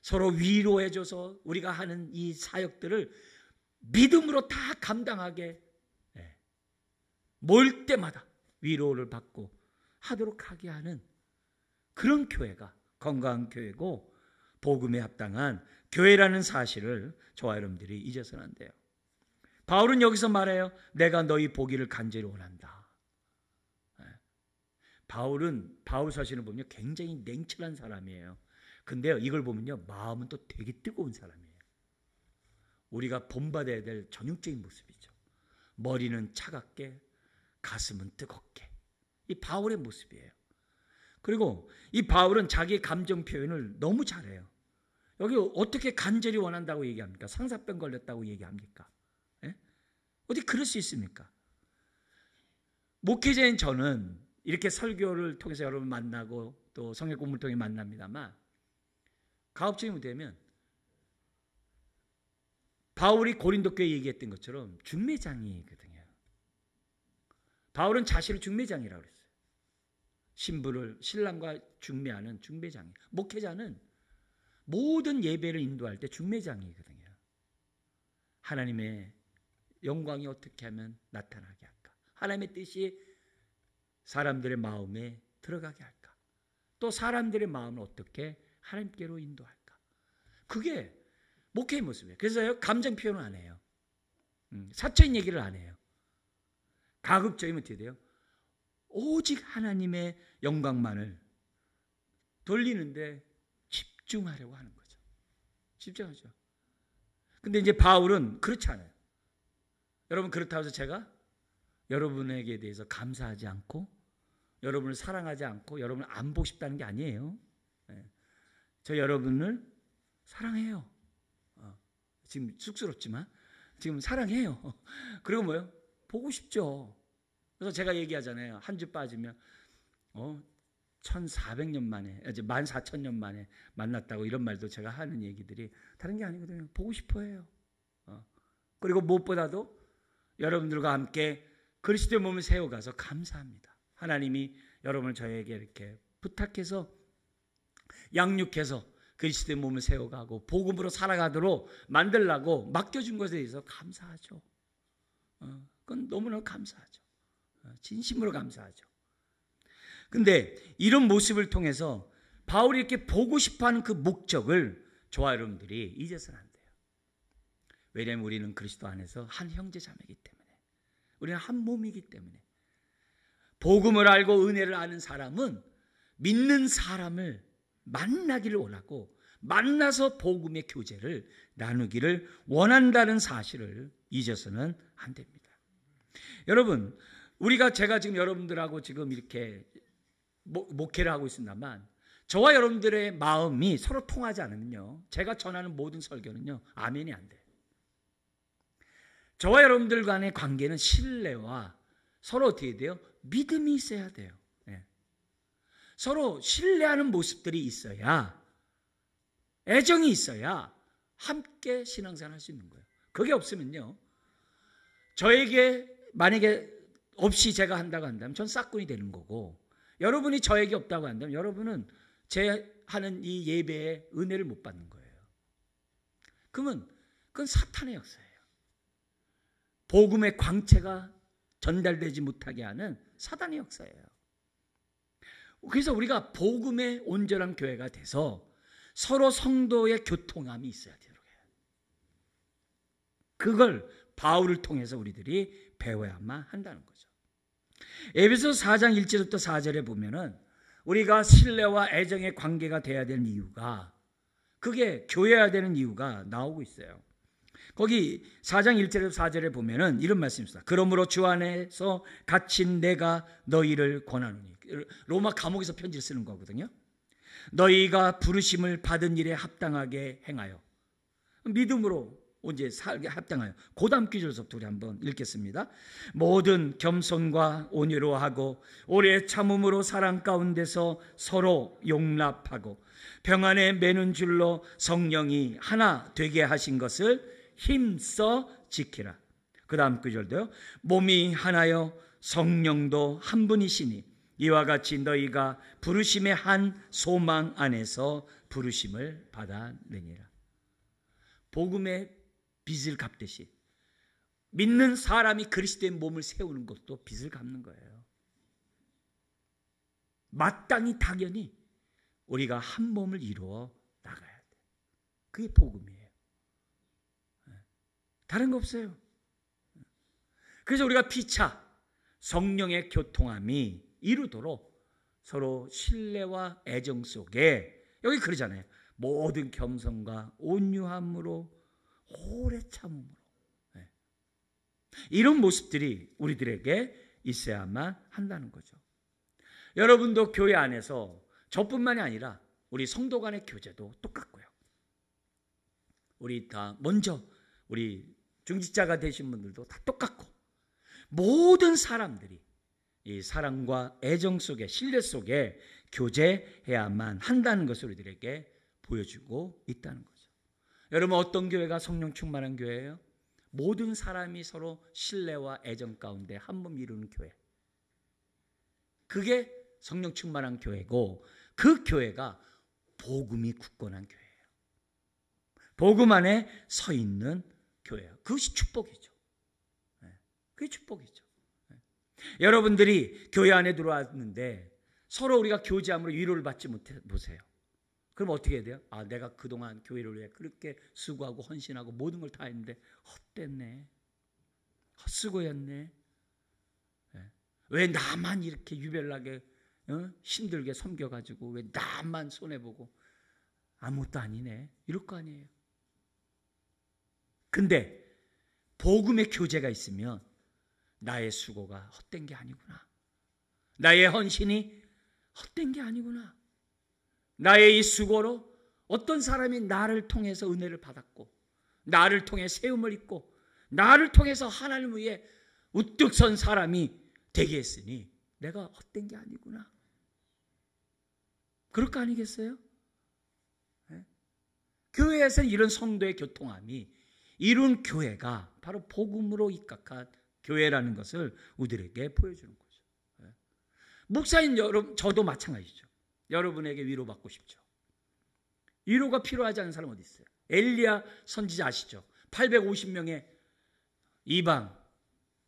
서로 위로해줘서 우리가 하는 이 사역들을 믿음으로 다 감당하게 모일 때마다 위로를 받고 하도록 하게 하는 그런 교회가 건강한 교회고 복음에 합당한 교회라는 사실을 저와 여러분들이 잊어서는 안 돼요. 바울은 여기서 말해요. 내가 너희 보기를 간절히 원한다. 바울 사실을 보면 굉장히 냉철한 사람이에요. 근데요, 이걸 보면요, 마음은 또 되게 뜨거운 사람이에요. 우리가 본받아야 될 전형적인 모습이죠. 머리는 차갑게, 가슴은 뜨겁게. 이 바울의 모습이에요. 그리고 이 바울은 자기의 감정 표현을 너무 잘해요. 여기 어떻게 간절히 원한다고 얘기합니까? 상사병 걸렸다고 얘기합니까? 예? 어디 그럴 수 있습니까? 목회자인 저는 이렇게 설교를 통해서 여러분 만나고 또 성경 공부를 통해 만납니다만, 가급적이면 되면 바울이 고린도 교회에 얘기했던 것처럼 중매장이거든요. 바울은 자신을 중매장이라고 그랬어요. 신부를 신랑과 중매하는 중매장이. 목회자는 모든 예배를 인도할 때 중매장이거든요. 하나님의 영광이 어떻게 하면 나타나게 할까? 하나님의 뜻이 사람들의 마음에 들어가게 할까? 또 사람들의 마음을 어떻게 하나님께로 인도할까? 그게 목회의 모습이에요. 그래서 감정 표현을 안 해요. 사적인 얘기를 안 해요. 가급적이면 어떻게 돼요? 오직 하나님의 영광만을 돌리는데 집중하려고 하는 거죠. 집중하죠. 근데 이제 바울은 그렇지 않아요. 여러분, 그렇다고 해서 제가 여러분에게 대해서 감사하지 않고 여러분을 사랑하지 않고 여러분을 안 보고 싶다는 게 아니에요. 저 여러분을 사랑해요. 지금 쑥스럽지만 지금 사랑해요. 그리고 뭐요? 보고 싶죠. 그래서 제가 얘기하잖아요. 한 주 빠지면 1400년 만에, 이제 14,000년 만에 만났다고 이런 말도 제가 하는 얘기들이 다른 게 아니거든요. 보고 싶어 해요. 그리고 무엇보다도 여러분들과 함께 그리스도의 몸을 세워가서 감사합니다. 하나님이 여러분을 저에게 이렇게 부탁해서 양육해서 그리스도의 몸을 세워가고 복음으로 살아가도록 만들라고 맡겨준 것에 대해서 감사하죠. 그건 너무나 감사하죠. 진심으로 감사하죠. 근데 이런 모습을 통해서 바울이 이렇게 보고 싶어하는 그 목적을 저와 여러분들이 잊어서는 안 돼요. 왜냐하면 우리는 그리스도 안에서 한 형제 자매이기 때문에, 우리는 한 몸이기 때문에, 복음을 알고 은혜를 아는 사람은 믿는 사람을 만나기를 원하고 만나서 복음의 교제를 나누기를 원한다는 사실을 잊어서는 안 됩니다. 여러분, 제가 지금 여러분들하고 지금 이렇게 목회를 하고 있습니다만, 저와 여러분들의 마음이 서로 통하지 않으면요, 제가 전하는 모든 설교는요, 아멘이 안 돼요. 저와 여러분들 간의 관계는 신뢰와 서로 어떻게 돼요? 믿음이 있어야 돼요. 네. 서로 신뢰하는 모습들이 있어야, 애정이 있어야 함께 신앙생활 할 수 있는 거예요. 그게 없으면요, 저에게 만약에 없이 제가 한다고 한다면 전 싹군이 되는 거고, 여러분이 저에게 없다고 한다면 여러분은 제 하는 이 예배에 은혜를 못 받는 거예요. 그러면 그건 사탄의 역사예요. 복음의 광채가 전달되지 못하게 하는 사단의 역사예요. 그래서 우리가 복음의 온전한 교회가 돼서 서로 성도의 교통함이 있어야 돼요. 그걸 바울을 통해서 우리들이 배워야만 한다는 거죠. 에베소서 4장 1절부터 4절에 보면은 우리가 신뢰와 애정의 관계가 돼야 되는 이유가, 그게 교회해야 되는 이유가 나오고 있어요. 거기 4장 1절에서 4절에 보면은 이런 말씀이 있습니다. 그러므로 주 안에서 갇힌 내가 너희를 권하노니. 로마 감옥에서 편지를 쓰는 거거든요. 너희가 부르심을 받은 일에 합당하게 행하여, 믿음으로 이제 살게 합당하여. 그 다음 구절부터 우리 한번 읽겠습니다. 모든 겸손과 온유로 하고 오래 참음으로 사랑 가운데서 서로 용납하고 평안에 매는 줄로 성령이 하나 되게 하신 것을 힘써 지키라. 그 다음 구절도요. 몸이 하나요 성령도 한 분이시니 이와 같이 너희가 부르심의 한 소망 안에서 부르심을 받아내니라. 복음의 빚을 갚듯이 믿는 사람이 그리스도의 몸을 세우는 것도 빚을 갚는 거예요. 마땅히 당연히 우리가 한 몸을 이루어 나가야 돼. 그게 복음이에요. 다른 거 없어요. 그래서 우리가 피차 성령의 교통함이 이루도록 서로 신뢰와 애정 속에, 여기 그러잖아요. 모든 겸손과 온유함으로 오래 참음으로, 이런 모습들이 우리들에게 있어야만 한다는 거죠. 여러분도 교회 안에서 저뿐만이 아니라 우리 성도 간의 교제도 똑같고요. 우리 다 먼저 우리 중직자가 되신 분들도 다 똑같고, 모든 사람들이 이 사랑과 애정 속에, 신뢰 속에 교제해야만 한다는 것을 우리들에게 보여주고 있다는 거죠. 여러분, 어떤 교회가 성령 충만한 교회예요? 모든 사람이 서로 신뢰와 애정 가운데 한 몸 이루는 교회. 그게 성령 충만한 교회고, 그 교회가 복음이 굳건한 교회예요. 복음 안에 서 있는 교회예요. 그것이 축복이죠. 그게 축복이죠. 여러분들이 교회 안에 들어왔는데 서로 우리가 교제함으로 위로를 받지 못해 보세요. 그럼 어떻게 해야 돼요? 아, 내가 그동안 교회를 위해 그렇게 수고하고 헌신하고 모든 걸 다 했는데 헛됐네, 헛수고였네. 왜 나만 이렇게 유별나게 힘들게 섬겨가지고 왜 나만 손해보고 아무것도 아니네, 이럴 거 아니에요. 근데 복음의 교제가 있으면 나의 수고가 헛된 게 아니구나, 나의 헌신이 헛된 게 아니구나, 나의 이 수고로 어떤 사람이 나를 통해서 은혜를 받았고, 나를 통해 세움을 입고, 나를 통해서 하나님 위에 우뚝 선 사람이 되게 했으니 내가 헛된 게 아니구나. 그럴 거 아니겠어요? 네? 교회에서는 이런 성도의 교통함이 이룬 교회가 바로 복음으로 입각한 교회라는 것을 우리들에게 보여주는 거죠. 네? 목사인 여러분, 저도 마찬가지죠. 여러분에게 위로받고 싶죠. 위로가 필요하지 않은 사람 어디 있어요? 엘리야 선지자 아시죠? 850명의 이방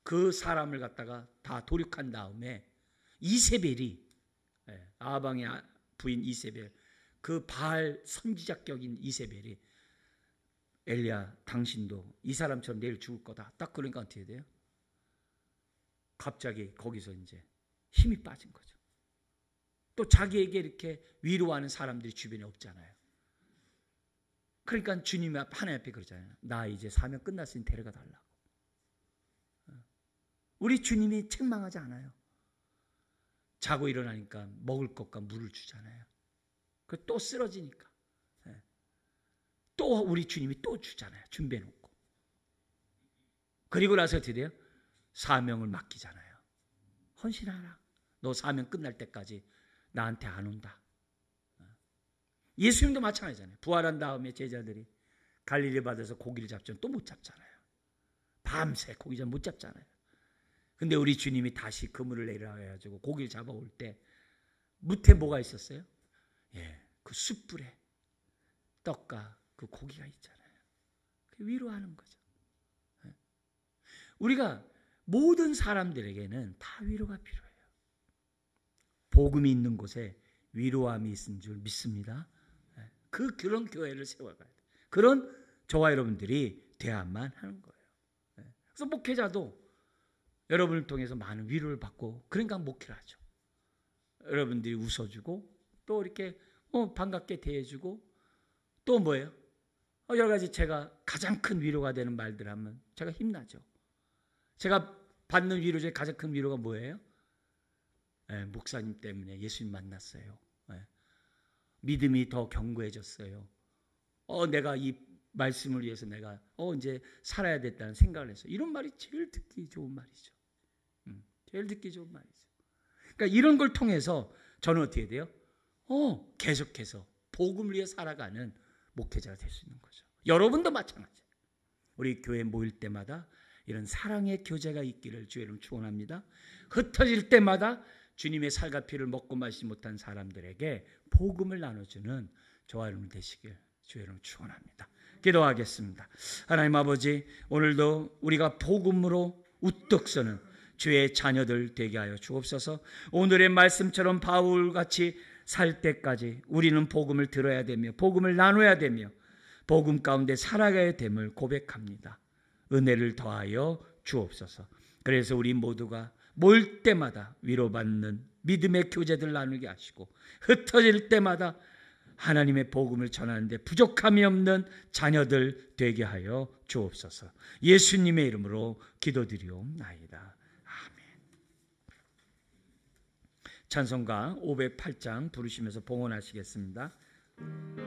그 사람을 갖다가 다 도륙한 다음에 이세벨이, 아방의 부인 이세벨, 그 바알 선지자격인 이세벨이 엘리야 당신도 이 사람처럼 내일 죽을 거다. 딱 그러니까 어떻게 돼요? 갑자기 거기서 이제 힘이 빠진 거죠. 또 자기에게 이렇게 위로하는 사람들이 주변에 없잖아요. 그러니까 주님 앞 하나님 앞에 그러잖아요. 나 이제 사명 끝났으니 데려가 달라고. 우리 주님이 책망하지 않아요. 자고 일어나니까 먹을 것과 물을 주잖아요. 그 또 쓰러지니까 또 우리 주님이 또 주잖아요. 준비해 놓고. 그리고 나서 어떻게 돼요? 사명을 맡기잖아요. 헌신하라. 너 사명 끝날 때까지 나한테 안 온다. 예수님도 마찬가지잖아요. 부활한 다음에 제자들이 갈릴리 바다에서 고기를 잡죠. 또 못 잡잖아요. 밤새 고기 잘 못 잡잖아요. 근데 우리 주님이 다시 그물을 내려가지고 고기를 잡아올 때 무태 뭐가 있었어요? 예, 그 숯불에 떡과 그 고기가 있잖아요. 위로하는 거죠. 우리가 모든 사람들에게는 다 위로가 필요해요. 복음이 있는 곳에 위로함이 있는 줄 믿습니다. 그런 교회를 세워가야 돼요. 그런 저와 여러분들이 돼야만 하는 거예요. 그래서 목회자도 여러분을 통해서 많은 위로를 받고 그러니까 목회를 하죠. 여러분들이 웃어주고 또 이렇게 반갑게 대해주고 또 뭐예요? 여러 가지 제가 가장 큰 위로가 되는 말들 하면 제가 힘나죠. 제가 받는 위로 중에 가장 큰 위로가 뭐예요? 목사님 때문에 예수님 만났어요. 믿음이 더 견고해졌어요. 내가 이 말씀을 위해서 내가 이제 살아야 됐다는 생각을 했어요. 이런 말이 제일 듣기 좋은 말이죠. 제일 듣기 좋은 말이죠. 그러니까 이런 걸 통해서 저는 어떻게 돼요? 계속해서 복음을 위해 살아가는 목회자가 될 수 있는 거죠. 여러분도 마찬가지예요. 우리 교회 모일 때마다 이런 사랑의 교제가 있기를 주의 이름으로 축원합니다. 흩어질 때마다 주님의 살과 피를 먹고 마시지 못한 사람들에게 복음을 나눠주는 저와 여러분 되시길 주의 이름으로 축원합니다. 기도하겠습니다. 하나님 아버지, 오늘도 우리가 복음으로 우뚝 서는 주의 자녀들 되게 하여 주옵소서. 오늘의 말씀처럼 바울같이 살 때까지 우리는 복음을 들어야 되며 복음을 나눠야 되며 복음 가운데 살아가야 됨을 고백합니다. 은혜를 더하여 주옵소서. 그래서 우리 모두가 모일 때마다 위로받는 믿음의 교제들 나누게 하시고 흩어질 때마다 하나님의 복음을 전하는데 부족함이 없는 자녀들 되게 하여 주옵소서. 예수님의 이름으로 기도드리옵나이다. 찬송가 508장 부르시면서 봉헌하시겠습니다.